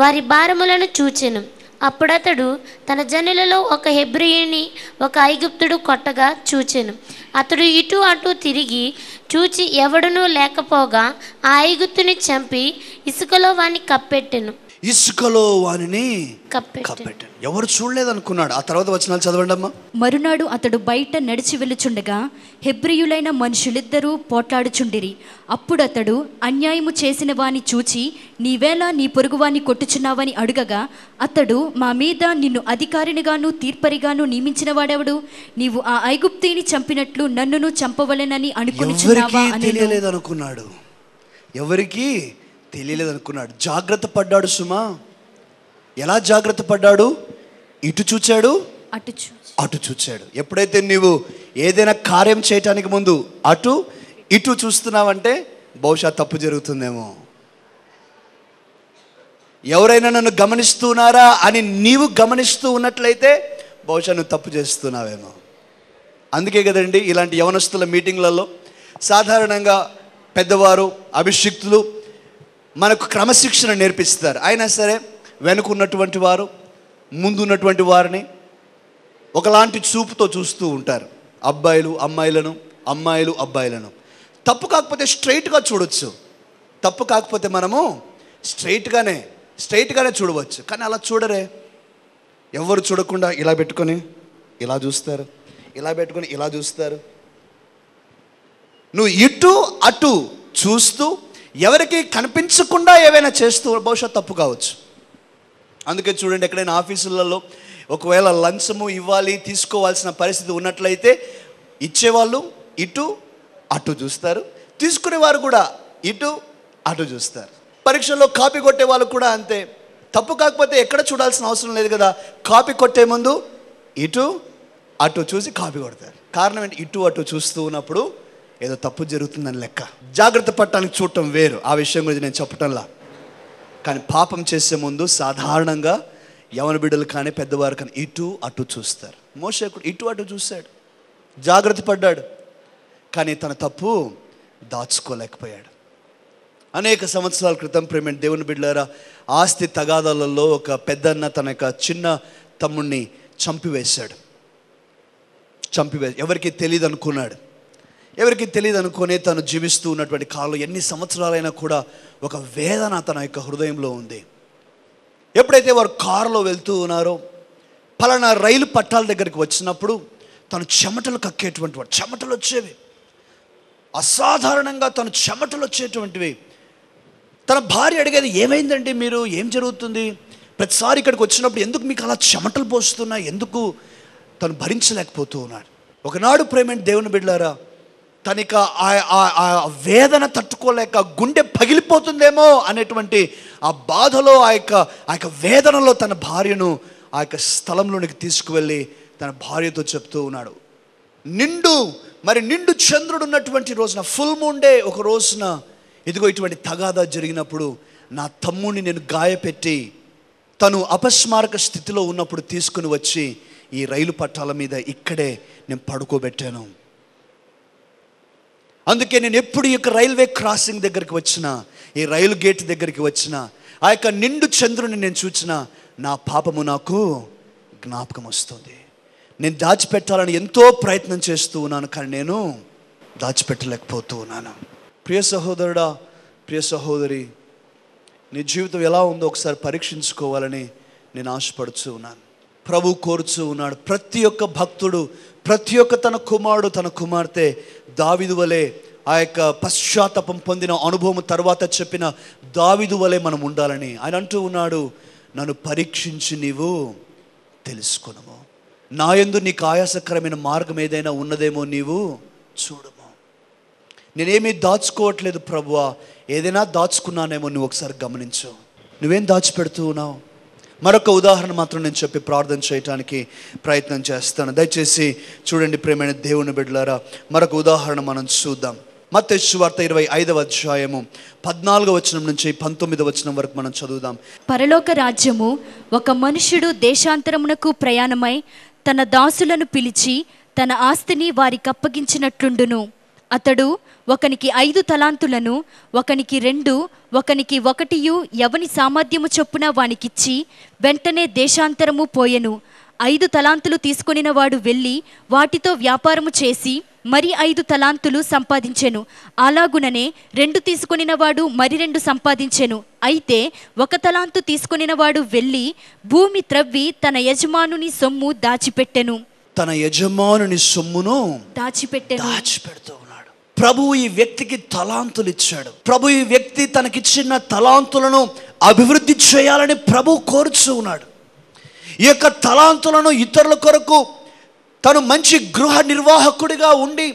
వారి భారములను చూచెను. అప్పుడతడు తన జనులలో ఒక హెబ్రీయుని ఒక ఐగుప్తుడు కొట్టగా చూచెను. అతడు ఇటు అటు తిరిగి చూచి ఎవడునూ లేకపోగా ఆ ఐగుప్తుని చంపి ఇసుకలో వాణ్ణి కప్పెట్టెను. ఇసుకలో వానిని కప్పెట్టాను. ఎవరు చూడలేదనుకున్నాడు. ఆ తర్వాత వచనాలు చదవండి అమ్మా. మరునాడు అతడు బయట నడిచి వెళ్ళుచుండగా హెబ్రీయులైన మనుషులిద్దరూ పోట్లాడుచుండిరి. అప్పుడు అతడు అన్యాయము చేసిన వాని చూచి, నీవేళ నీ పొరుగువాన్ని కొట్టుచున్నావని అడుగగా, అతడు, మా మీద నిన్ను అధికారినిగాను తీర్పరిగాను నియమించిన వాడెవడు? నీవు ఆ ఐగుప్తీని చంపినట్లు నన్నును చంపవలెనని అనుకునిచున్నావా అని. అనుకున్నాడు. ఎవరికి తెలియలేదనుకున్నాడు. జాగ్రత్త పడ్డాడు సుమా. ఎలా జాగ్రత్త పడ్డాడు? ఇటు చూచాడు, అటు చూచాడు. ఎప్పుడైతే నీవు ఏదైనా కార్యం చేయటానికి ముందు అటు ఇటు చూస్తున్నావంటే బహుశా తప్పు జరుగుతుందేమో. ఎవరైనా నన్ను గమనిస్తున్నారా అని నీవు గమనిస్తూ ఉన్నట్లయితే బహుశా నువ్వు తప్పు చేస్తున్నావేమో. అందుకే కదండి ఇలాంటి యవనస్తుల మీటింగ్లలో సాధారణంగా పెద్దవారు, అభిషిక్తులు మనకు క్రమశిక్షణ నేర్పిస్తారు. అయినా సరే వెనుకున్నటువంటి వారు ముందున్నటువంటి వారిని ఒకలాంటి చూపుతో చూస్తూ ఉంటారు. అబ్బాయిలు అమ్మాయిలను, అమ్మాయిలు అబ్బాయిలను. తప్పు కాకపోతే స్ట్రైట్గా చూడవచ్చు. తప్పు కాకపోతే మనము స్ట్రైట్గానే చూడవచ్చు. కానీ అలా చూడరే. ఎవరు చూడకుండా ఇలా పెట్టుకొని ఇలా చూస్తారు, ఇలా పెట్టుకొని ఇలా చూస్తారు. నువ్వు ఇటు అటు చూస్తూ ఎవరికి కనిపించకుండా ఏవైనా చేస్తూ బహుశా తప్పు కావచ్చు. అందుకే చూడండి, ఎక్కడైనా ఆఫీసులలో ఒకవేళ లంచము ఇవ్వాలి, తీసుకోవాల్సిన పరిస్థితి ఉన్నట్లయితే ఇచ్చేవాళ్ళు ఇటు అటు చూస్తారు, తీసుకునేవారు కూడా ఇటు అటు చూస్తారు. పరీక్షల్లో కాపీ కొట్టే వాళ్ళు కూడా అంతే. తప్పు కాకపోతే ఎక్కడ చూడాల్సిన అవసరం లేదు కదా. కాపీ కొట్టే ముందు ఇటు అటు చూసి కాపీ కొడతారు. కారణం ఏంటి? ఇటు అటు చూస్తూ ఉన్నప్పుడు ఏదో తప్పు జరుగుతుందని లెక్క. జాగ్రత్త పడటానికి చూడటం వేరు. ఆ విషయం గురించి నేను చెప్పటంలా. కానీ పాపం చేసే ముందు సాధారణంగా యవన బిడ్డలు కానీ పెద్దవారు కానీ ఇటు అటు చూస్తారు. మోషే కూడా ఇటు అటు చూశాడు, జాగ్రత్త పడ్డాడు. కానీ తన తప్పు దాచుకోలేకపోయాడు. అనేక సంవత్సరాల క్రితం ప్రేమ దేవుని బిడ్డలారా, ఆస్తి తగాదాలలో ఒక పెద్దన్న తన యొక్క చిన్న తమ్ముడిని చంపివేశాడు. ఎవరికి తెలియదు అనుకున్నాడు. ఎవరికి తెలియదు అనుకునే తను జీవిస్తూ ఉన్నటువంటి కాలంలో ఎన్ని సంవత్సరాలైనా కూడా ఒక వేదన తన యొక్క హృదయంలో ఉంది. ఎప్పుడైతే వారు కారులో వెళ్తూ ఉన్నారో పలానా రైలు పట్టాల దగ్గరికి వచ్చినప్పుడు తను చెమటలు కక్కేటువంటి వాడు. చెమటలు వచ్చేవి, అసాధారణంగా తను చెమటలు వచ్చేటువంటివి. తన భార్య అడిగేది, ఏమైందండి మీరు, ఏం జరుగుతుంది? ప్రతిసారి ఇక్కడికి వచ్చినప్పుడు ఎందుకు మీకు అలా చెమటలు పోస్తున్నాయి, ఎందుకు తను భరించలేకపోతూ ఉన్నాడు. ఒకనాడు ప్రేమైన దేవుని బిడ్డలారా, తనక ఆ వేదన తట్టుకోలేక గుండె పగిలిపోతుందేమో అనేటువంటి ఆ బాధలో ఆ యొక్క వేదనలో తన భార్యను ఆ యొక్క స్థలంలోనికి తీసుకువెళ్ళి తన భార్యతో చెప్తూ ఉన్నాడు. నిండు చంద్రుడు ఉన్నటువంటి రోజున, ఫుల్ మూన్ డే ఒక రోజున, ఇదిగో ఇటువంటి తగాదా జరిగినప్పుడు నా తమ్ముడిని నేను గాయపెట్టి తను అపస్మారక స్థితిలో ఉన్నప్పుడు తీసుకుని వచ్చి ఈ రైలు పట్టాల మీద ఇక్కడే నేను పడుకోబెట్టాను. అందుకే నేను ఎప్పుడు ఈ యొక్క రైల్వే క్రాసింగ్ దగ్గరికి వచ్చినా, ఈ రైలు గేట్ దగ్గరికి వచ్చినా, ఆ యొక్క నిండు చంద్రుని నేను చూచినా నా పాపము నాకు జ్ఞాపకం వస్తుంది. నేను దాచిపెట్టాలని ఎంతో ప్రయత్నం చేస్తూ ఉన్నాను, కానీ నేను దాచిపెట్టలేకపోతూ ఉన్నాను. ప్రియ సహోదరుడా, ప్రియ సహోదరి, నీ జీవితం ఎలా ఉందో ఒకసారి పరీక్షించుకోవాలని నేను ఆశపడుతూ ఉన్నాను. ప్రభు కోరుచూ ఉన్నాడు. ప్రతి ఒక్క భక్తుడు, ప్రతి ఒక్క తన కుమారుడు, తన కుమార్తె దావీదు వలె ఆ యొక్క పశ్చాత్తాపం పొందిన అనుభవం తర్వాత చెప్పిన దావీదు వలె మనం ఉండాలని ఆయన అంటూ ఉన్నాడు. నన్ను పరీక్షించి నీవు తెలుసుకొనుము, నా యందు నీకు ఆయాసకరమైన మార్గం ఏదైనా ఉన్నదేమో నీవు చూడము. నేనేమీ దాచుకోవట్లేదు ప్రభువా, ఏదైనా దాచుకున్నానేమో నువ్వు ఒకసారి గమనించు. నువ్వేం దాచిపెడుతూ ఉన్నావు? మరొక ఉదాహరణ మాత్రం నేను చెప్పి ప్రార్థన చేయడానికి ప్రయత్నం చేస్తాను. దయచేసి చూడండి ప్రేమైన దేవుని బిడ్డలారా, మరొక ఉదాహరణ మనం చూద్దాం. మత్తయి సువార్త 25వ అధ్యాయము 14వ వచనం నుంచి 19వ వచనం వరకు మనం చదువుదాం. పరలోక రాజ్యము ఒక మనుష్యుడు దేశాంతరమునకు ప్రయాణమై తన దాసులను పిలిచి తన ఆస్తిని వారికి అప్పగించినట్లుండును. అతడు ఒకనికి 5 తలాంతులను, ఒకనికి 2, ఒకనికి 1 ఎవని సామర్థ్యము చొప్పున వానికిచ్చి వెంటనే దేశాంతరము పోయెను. 5 తలాంతులు తీసుకొనిన వాడు వెళ్ళి వాటితో వ్యాపారము చేసి మరి 5 తలాంతులు సంపాదించెను. అలాగుననే 2 తీసుకొనిన వాడు మరి 2 సంపాదించెను. అయితే 1 తలాంతు తీసుకొనిన వాడు వెళ్ళి భూమి త్రవ్వి తన యజమానుని సొమ్ము దాచిపెట్టెను. తన యజమానుని సొమ్మును దాచిపెడుతూ ఉన్నాడు. ప్రభు ఈ వ్యక్తికి తలాంతులు ఇచ్చాడు. ప్రభు ఈ వ్యక్తి తనకిచ్చిన తలాంతులను అభివృద్ధి చేయాలని ప్రభు కోరుచూ ఉన్నాడు. ఈ యొక్క తలాంతులను ఇతరుల కొరకు తను మంచి గృహ నిర్వాహకుడిగా ఉండి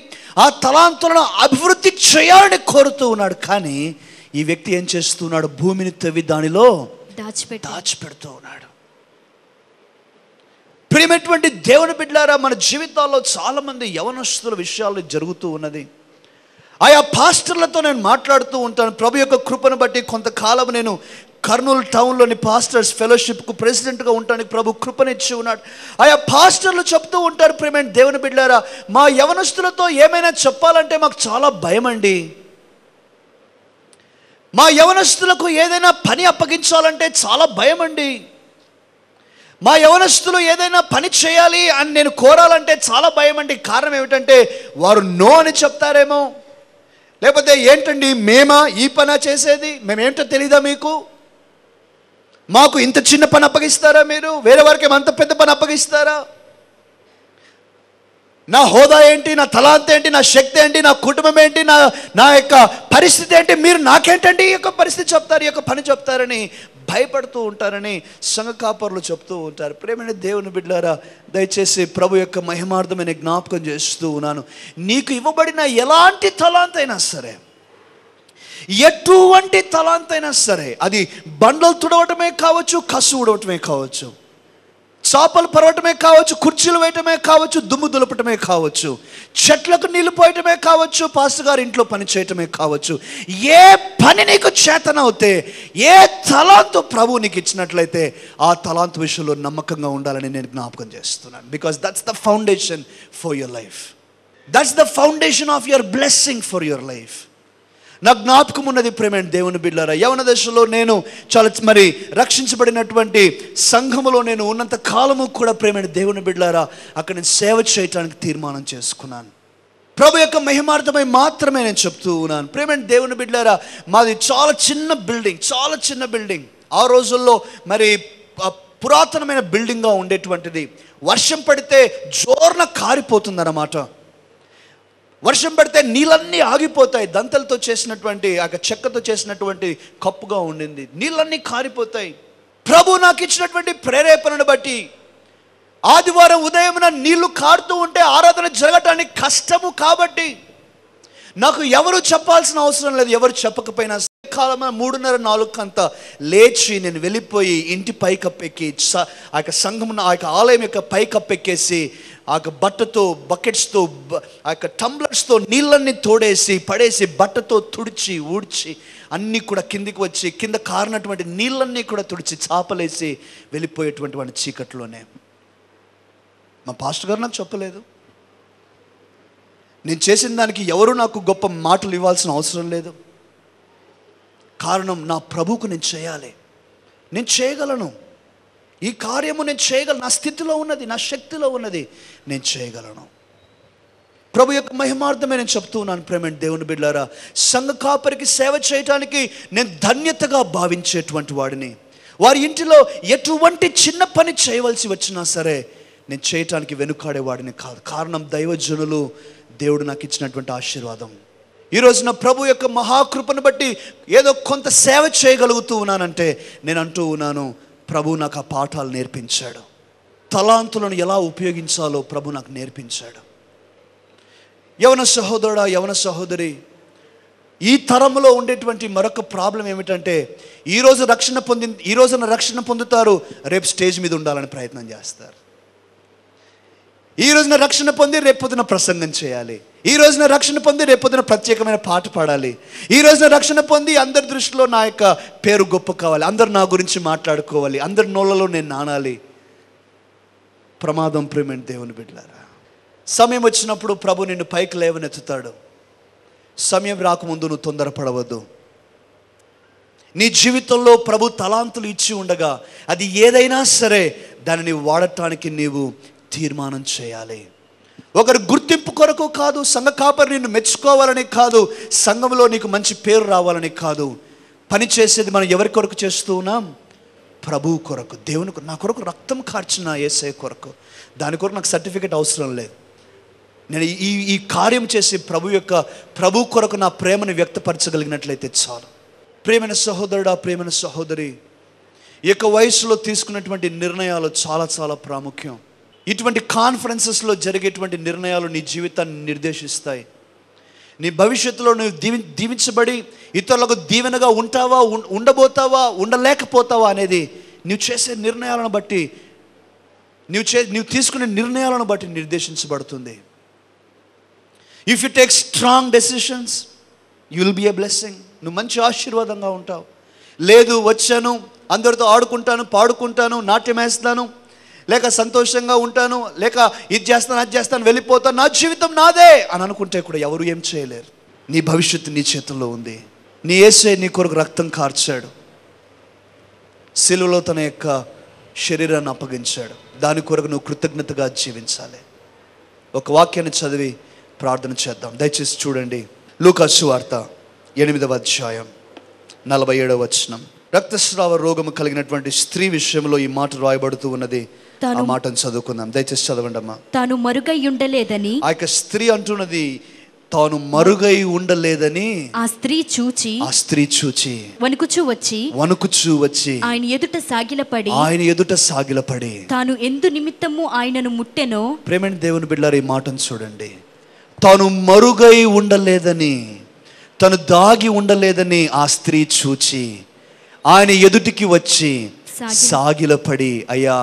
ఆ తలాంతులను అభివృద్ధి చేయాలని కోరుతూ ఉన్నాడు. కానీ ఈ వ్యక్తి ఏం చేస్తున్నాడు? భూమిని తవ్వి దానిలో దాచిపెడుతూ ఉన్నాడు. ప్రియమైనటువంటి దేవుని బిడ్డలారా, మన జీవితాల్లో చాలామంది యవనస్తుల విషయాలు జరుగుతూ ఉన్నది. ఆయా పాస్టర్లతో నేను మాట్లాడుతూ ఉంటాను. ప్రభు యొక్క కృపను బట్టి కొంతకాలం నేను కర్నూలు టౌన్లోని పాస్టర్స్ ఫెలోషిప్కు ప్రెసిడెంట్గా ఉండడానికి ప్రభు కృపనిచ్చి ఉన్నాడు. ఆయా పాస్టర్లు చెప్తూ ఉంటారు, ప్రియమైన దేవుని బిడ్డలారా, మా యవనస్తులతో ఏమైనా చెప్పాలంటే మాకు చాలా భయం అండి. మా యవనస్తులకు ఏదైనా పని అప్పగించాలంటే చాలా భయం అండి. మా యవనస్తులు ఏదైనా పని చేయాలి అని నేను కోరాలంటే చాలా భయం అండి. కారణం ఏమిటంటే వారు నో అని చెప్తారేమో, లేకపోతే ఏంటండి మేమా ఈ పని చేసేది, మేమేంటో తెలీదా మీకు, మాకు ఇంత చిన్న పని అప్పగిస్తారా, మీరు వేరే వారికి అంత పెద్ద పని అప్పగిస్తారా, నా హోదా ఏంటి, నా తలాంత ఏంటి, నా శక్తి ఏంటి, నా కుటుంబం ఏంటి, నా యొక్క పరిస్థితి ఏంటి, మీరు నాకేంటండి ఈ యొక్క పరిస్థితి చెప్తారు, ఈ యొక్క పని చెప్తారని భయపడుతూ ఉంటారని సంఘ కాపరులు చెప్తూ ఉంటారు. ప్రేమైన దేవుని బిడ్డలారా, దయచేసి ప్రభు యొక్క మహిమార్థమైన జ్ఞాపకం చేస్తూ ఉన్నాను. నీకు ఇవ్వబడిన ఎలాంటి తలాంతైనా సరే, ఎటువంటి తలాంతైనా సరే, అది బండలు తుడవటమే కావచ్చు, కసు ఉడవటమే కావచ్చు, చాపలు పరవటమే కావచ్చు, కుర్చీలు వేయటమే కావచ్చు, దుమ్ము దులపటమే కావచ్చు, చెట్లకు నీళ్లు పోయటమే కావచ్చు, పాస్టర్ గారి ఇంట్లో పని చేయటమే కావచ్చు, ఏ పని నీకు చేతనవుతే, ఏ తలాంతు ప్రభు నీకు ఇచ్చినట్లయితే ఆ తలాంతు విషయంలో నమ్మకంగా ఉండాలని నేను జ్ఞాపకం చేస్తున్నాను. Because that's the foundation for your life. That's the foundation of your blessing for your life. నా జ్ఞాపకం ఉన్నది ప్రేమైన దేవుని బిడ్డలారా, యవన దశలో నేను చాలా రక్షించబడినటువంటి సంఘములో నేను ఉన్నంత కాలము కూడా ప్రేమైన దేవుని బిడ్డలారా అక్కడ నేను సేవ చేయటానికి తీర్మానం చేసుకున్నాను. ప్రభు యొక్క మహిమార్థమై మాత్రమే నేను చెప్తూ ఉన్నాను. ప్రేమైన దేవుని బిడ్డలారా, మాది చాలా చిన్న బిల్డింగ్. ఆ రోజుల్లో పురాతనమైన బిల్డింగ్గా ఉండేటువంటిది. వర్షం పడితే జోర్న కారిపోతుందన్నమాట. వర్షం పడితే నీళ్ళన్నీ ఆగిపోతాయి. దంతలతో చేసినటువంటి ఆ చెక్కతో చేసినటువంటి కప్పుగా ఉండింది, నీళ్ళన్నీ కారిపోతాయి. ప్రభు నాకు ఇచ్చినటువంటి ప్రేరేపణను బట్టి ఆదివారం ఉదయమున నీళ్లు కారుతూ ఉంటే ఆరాధన జరగటానికి కష్టము. కాబట్టి నాకు ఎవరు చెప్పాల్సిన అవసరం లేదు. ఎవరు చెప్పకపోయినా కాలం 3:30-4 అంతా లేచి నేను వెళ్ళిపోయి ఇంటి పైకప్పెక్కి ఆ యొక్క సంఘం ఆ యొక్క ఆలయం యొక్క పైకప్పెక్కేసి ఆ యొక్క బట్టతో బకెట్స్తో ఆ యొక్క టంబ్లర్స్తో నీళ్ళన్నీ తోడేసి పడేసి బట్టతో తుడిచి ఊడ్చి అన్నీ కూడా కిందికి వచ్చి కింద కారినటువంటి నీళ్ళన్నీ కూడా తుడిచి చాపలేసి వెళ్ళిపోయేటువంటి వాడి చీకట్లోనే. మా పాస్టర్ గారు నాకు చెప్పలేదు. నేను చేసిన దానికి ఎవరు నాకు గొప్ప మాటలు ఇవ్వాల్సిన అవసరం లేదు. కారణం నా ప్రభువుకు నేను చేయాలి. నేను చేయగలను. ఈ కార్యము నేను చేయగలను. నా స్థితిలో ఉన్నది, నా శక్తిలో ఉన్నది, నేను చేయగలను. ప్రభు యొక్క మహిమార్థమే నేను చెప్తూ ఉన్నాను. ప్రేమైన దేవుని బిడ్డలారా, సంఘ కాపరికి సేవ చేయటానికి నేను ధన్యతగా భావించేటువంటి వాడిని. వారి ఇంటిలో ఎటువంటి చిన్న పని చేయవలసి వచ్చినా సరే నేను చేయటానికి వెనుకాడేవాడిని కాదు. కారణం దైవజనులు, దేవుడు నాకు ఇచ్చినటువంటి ఆశీర్వాదం. ఈరోజు నా ప్రభు యొక్క మహాకృపను బట్టి ఏదో కొంత సేవ చేయగలుగుతూ ఉన్నానంటే నేను అంటూ ఉన్నాను, ప్రభు నాకు ఆ పాఠాలు నేర్పించాడు. తలాంతులను ఎలా ఉపయోగించాలో ప్రభు నాకు నేర్పించాడు. యవన సహోదరుడా, యవన సహోదరి, ఈ తరంలో ఉండేటువంటి మరొక ప్రాబ్లం ఏమిటంటే ఈ రోజున రక్షణ పొందుతారు, రేపు స్టేజ్ మీద ఉండాలని ప్రయత్నం చేస్తారు. ఈ రోజున రక్షణ పొంది రేపొద్దున ప్రసంగం చేయాలి. ఈ రోజున రక్షణ పొంది రేపొద్దున ప్రత్యేకమైన పాట పాడాలి. ఈ రోజున రక్షణ పొంది అందరి దృష్టిలో నా యొక్క పేరు గొప్ప కావాలి, అందరు నా గురించి మాట్లాడుకోవాలి, అందరి నోళ్ళలో నేను నానాలి. ప్రమాదం. ప్రేమైన దేవుని బిడ్డలారా, సమయం వచ్చినప్పుడు ప్రభు నిన్ను పైకి లేవనెత్తుతాడు. సమయం రాకముందు నువ్వు తొందరపడవద్దు. నీ జీవితంలో ప్రభు తలాంతులు ఇచ్చి ఉండగా అది ఏదైనా సరే దానిని వాడటానికి నీవు తీర్మానం చేయాలి. ఒకరు గుర్తింపు కొరకు కాదు, సంఘ కాపరి నిన్ను మెచ్చుకోవాలని కాదు, సంఘంలో నీకు మంచి పేరు రావాలని కాదు. పని చేసేది మనం ఎవరి కొరకు చేస్తూ ఉన్నాం? ప్రభువు కొరకు, దేవుని కొరకు. నా కొరకు రక్తం కార్చిన యేసయ్య కొరకు. దాని కొరకు నాకు సర్టిఫికేట్ అవసరం లేదు. నేను ఈ కార్యం చేసి ప్రభు కొరకు నా ప్రేమను వ్యక్తపరచగలిగినట్లయితే చాలు. ప్రేమైన సహోదరుడా, ప్రేమైన సహోదరి, ఈ యొక్క వయసులో తీసుకున్నటువంటి నిర్ణయాలు చాలా చాలా ప్రాముఖ్యం. ఇటువంటి కాన్ఫరెన్సెస్లో జరిగేటువంటి నిర్ణయాలు నీ జీవితాన్ని నిర్దేశిస్తాయి. నీ భవిష్యత్తులో నువ్వు దీవించబడి ఇతరులకు దీవెనగా ఉంటావా, ఉండబోతావా, ఉండలేకపోతావా అనేది నువ్వు చేసే నిర్ణయాలను బట్టి, నువ్వు తీసుకునే నిర్ణయాలను బట్టి నిర్దేశించబడుతుంది. If you take strong decisions you will be a blessing. నువ్వు మంచి ఆశీర్వాదంగా ఉంటావు. లేదు, వచ్చాను, అందరితో ఆడుకుంటాను, పాడుకుంటాను, నాట్యం వేస్తాను, లేక సంతోషంగా ఉంటాను, లేక ఇది చేస్తాను, అది చేస్తాను, వెళ్ళిపోతాను, నా జీవితం నాదే అని అనుకుంటే కూడా ఎవరు ఏం చేయలేరు. నీ భవిష్యత్తు నీ చేతుల్లో ఉంది. నీ యేసయ్య నీ కొరకు రక్తం కార్చాడు, సిలువలో తన యొక్క శరీరాన్ని అప్పగించాడు. దాని కొరకు నువ్వు కృతజ్ఞతగా జీవించాలి. ఒక వాక్యాన్ని చదివి ప్రార్థన చేద్దాం. దయచేసి చూడండి, లూకా సువార్త 8వ అధ్యాయం 47వ వచనం. రక్తస్రావ రోగము కలిగినటువంటి స్త్రీ విషయంలో ఈ మాట రాయబడుతూ ఉన్నది. ఆ మాటను చదువుకుందాం. దయచేసి చదవండి అమ్మా. తాను మరుగై ఉండలేదని, ఆ యొక్క స్త్రీ అంటున్నది తాను మరుగై ఉండలేదని ఆ స్త్రీ చూచి వణుకుచూ వచ్చి ఆయన ఎదుట సాగిలపడి తాను ఎందు నిమిత్తము ఆయనను ముట్టెనో. ప్రేమైన దేవుని బిడ్డలారా, ఈ మాటను చూడండి. తాను మరుగై ఉండలేదని, తను దాగి ఉండలేదని ఆ స్త్రీ చూచి ఆయన ఎదుటికి వచ్చి సాగిలపడి, అయ్యా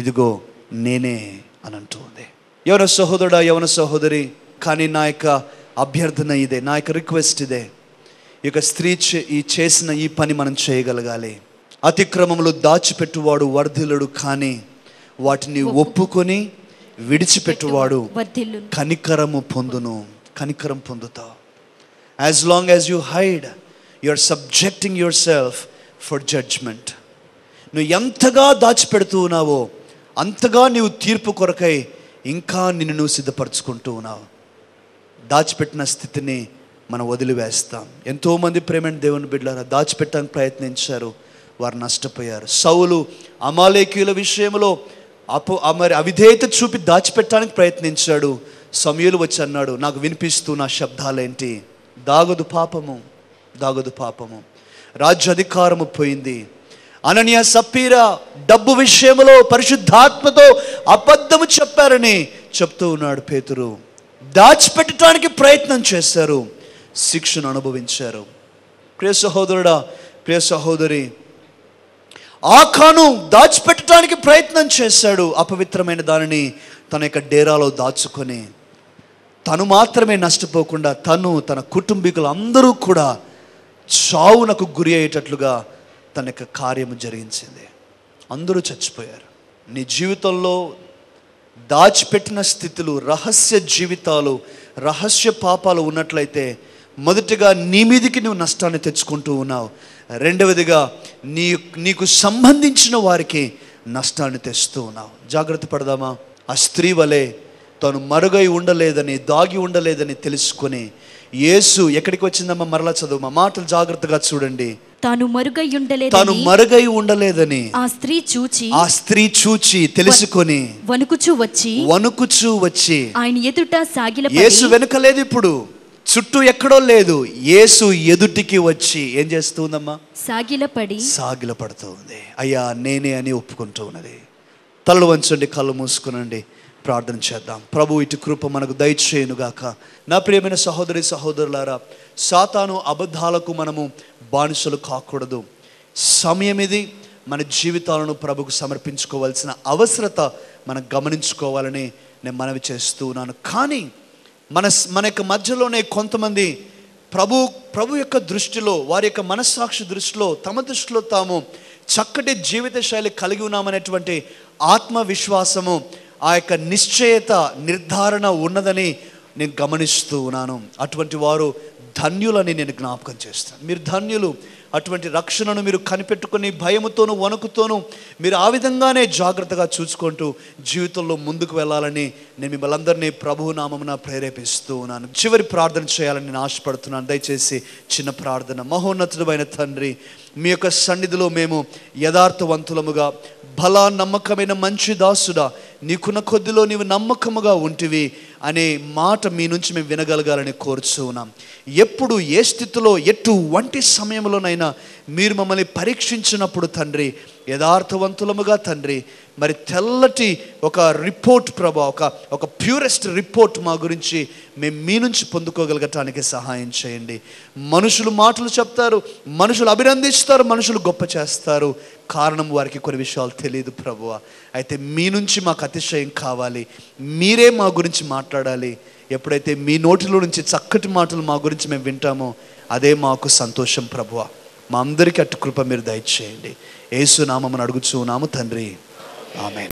ఇదిగో నేనే అని అంటుంది. యవన సహోదరుడా, యవన సహోదరి, కానీ నా యొక్క అభ్యర్థన ఇదే, నా యొక్క రిక్వెస్ట్ ఇదే. ఈ యొక్క స్త్రీ చేసిన ఈ పని మనం చేయగలగాలి. అతిక్రమములు దాచిపెట్టువాడు వర్ధిల్లుడు, కానీ వాటిని ఒప్పుకొని విడిచిపెట్టువాడు కనికరం పొందుతావు. As long as you hide, you are subjecting your self for judgement. నువ్వు ఎంతగా దాచిపెడుతూ ఉన్నావో అంతగా నీవు తీర్పు కొరకై ఇంకా నిన్ను నువ్వు సిద్ధపరచుకుంటూ ఉన్నావు. దాచిపెట్టిన స్థితిని మనం వదిలివేస్తాం. ఎంతోమంది ప్రేమైన దేవుని బిడ్డలారా దాచిపెట్టడానికి ప్రయత్నించారు, వారు నష్టపోయారు. సౌలు అమాలేకీయుల విషయంలో మరి అవిధేయత చూపి దాచిపెట్టడానికి ప్రయత్నించాడు. సమూయేలు వచ్చి అన్నాడు, నాకు వినిపిస్తూ నా శబ్దాలేంటి? దాగదు పాపము. రాజ్యాధికారము పోయింది, అననీయ సప్పీరా డబ్బు విషయంలో పరిశుద్ధాత్మతో అబద్ధము చెప్పారని చెప్తూ ఉన్నాడు పేతురు. దాచిపెట్టడానికి ప్రయత్నం చేశారు, శిక్షను అనుభవించారు. ప్రియ సహోదరుడా, ప్రియ సహోదరి, ఆకాను దాచిపెట్టడానికి ప్రయత్నం చేశాడు. అపవిత్రమైన దానిని తన యొక్క డేరాలో దాచుకొని తను మాత్రమే నష్టపోకుండా తన కుటుంబీకులు అందరూ కూడా చావునకు గురి అయ్యేటట్లుగా తన యొక్క కార్యము జరిగించింది. అందరూ చచ్చిపోయారు. నీ జీవితంలో దాచిపెట్టిన స్థితులు, రహస్య జీవితాలు, రహస్య పాపాలు ఉన్నట్లయితే మొదటిగా నీ మీదికి నువ్వు నష్టాన్ని తెచ్చుకుంటూ ఉన్నావు. రెండవదిగా నీకు సంబంధించిన వారికి నష్టాన్ని తెస్తూ ఉన్నావు. జాగ్రత్త పడదామా? ఆ స్త్రీ వలె తను మరుగై ఉండలేదని, దాగి ఉండలేదని తెలుసుకొని యేసు ఎక్కడికి వచ్చిందమ్మా? మరలా చదువు, మా మాటలు జాగ్రత్తగా చూడండి. తాను మరుగై ఉండలేదని ఆ స్త్రీ చూచి తెలుసుకొని వణుకుచూ వచ్చి ఆయన ఎదుట సాగిలపడి, యేసు వెనుక లేదు, ఇప్పుడు చుట్టూ ఎక్కడో లేదు, యేసు ఎదుటికి వచ్చి ఏం చేస్తుందమ్మా? సాగిలపడుతూ ఉంది. అయ్యా నేనే అని ఒప్పుకుంటూ ఉన్నది. తలలు వంచండి, కళ్ళు మూసుకునండి, ప్రార్థన చేద్దాం. ప్రభు ఇటు కృప మనకు దయచేయునుగాక. నా ప్రియమైన సహోదరి సహోదరులారా, సాతాను అబద్ధాలకు మనము బానిసలు కాకూడదు. సమయం ఇది. మన జీవితాలను ప్రభుకు సమర్పించుకోవాల్సిన అవసరత మనం గమనించుకోవాలని నేను మనవి చేస్తూ ఉన్నాను. కానీ మన యొక్క మధ్యలోనే కొంతమంది ప్రభు యొక్క దృష్టిలో, వారి యొక్క మనస్సాక్షి దృష్టిలో, తమ దృష్టిలో తాము చక్కటి జీవిత శైలి కలిగి ఉన్నామనేటువంటి ఆత్మవిశ్వాసము, ఆ యొక్క నిశ్చయత, నిర్ధారణ ఉన్నదని నేను గమనిస్తూ ఉన్నాను. అటువంటి వారు ధన్యులని నేను జ్ఞాపకం చేస్తాను. మీరు ధన్యులు. అటువంటి రక్షణను మీరు కనిపెట్టుకొని భయముతోనూ వణుకుతోనూ మీరు ఆ విధంగానే జాగ్రత్తగా చూసుకుంటూ జీవితంలో ముందుకు వెళ్ళాలని నేను మిమ్మల్ని అందరినీ ప్రభువు నామమున ప్రేరేపిస్తూ ఉన్నాను. చివరి ప్రార్థన చేయాలని నేను ఆశపడుతున్నాను. దయచేసి చిన్న ప్రార్థన. మహోన్నతుడైన తండ్రి, మీ యొక్క సన్నిధిలో మేము యథార్థవంతులముగా, బలా నమ్మకమైన మంచి దాసుడా, నీకున్న కొద్దిలో నీవు నమ్మకముగా ఉంటివి అనే మాట మీ నుంచి మేము వినగలగాలని కోరుచూ ఉన్నాం. ఎప్పుడు, ఏ స్థితిలో, ఎటువంటి సమయంలోనైనా మీరు మమ్మల్ని పరీక్షించినప్పుడు తండ్రి, యథార్థవంతులముగా తండ్రి, మరి తెల్లటి ఒక రిపోర్ట్ ప్రభా, ఒక ప్యూరెస్ట్ రిపోర్ట్ మా గురించి మేము మీ నుంచి పొందుకోగలగటానికి సహాయం చేయండి. మనుషులు మాటలు చెప్తారు, మనుషులు అభినందిస్తారు, మనుషులు గొప్ప చేస్తారు. కారణం వారికి కొన్ని విషయాలు తెలియదు ప్రభువా. అయితే మీ నుంచి మాకు అతిశయం కావాలి. మీరే మా గురించి మాట్లాడాలి. ఎప్పుడైతే మీ నోటిలో నుంచి చక్కటి మాటలు మా గురించి మేము వింటామో అదే మాకు సంతోషం ప్రభువా. మా అందరికీ అటు కృప మీరు దయచేయండి. యేసు నామమున అడుగుచూ ఉన్నాము తండ్రి, ఆమేన్.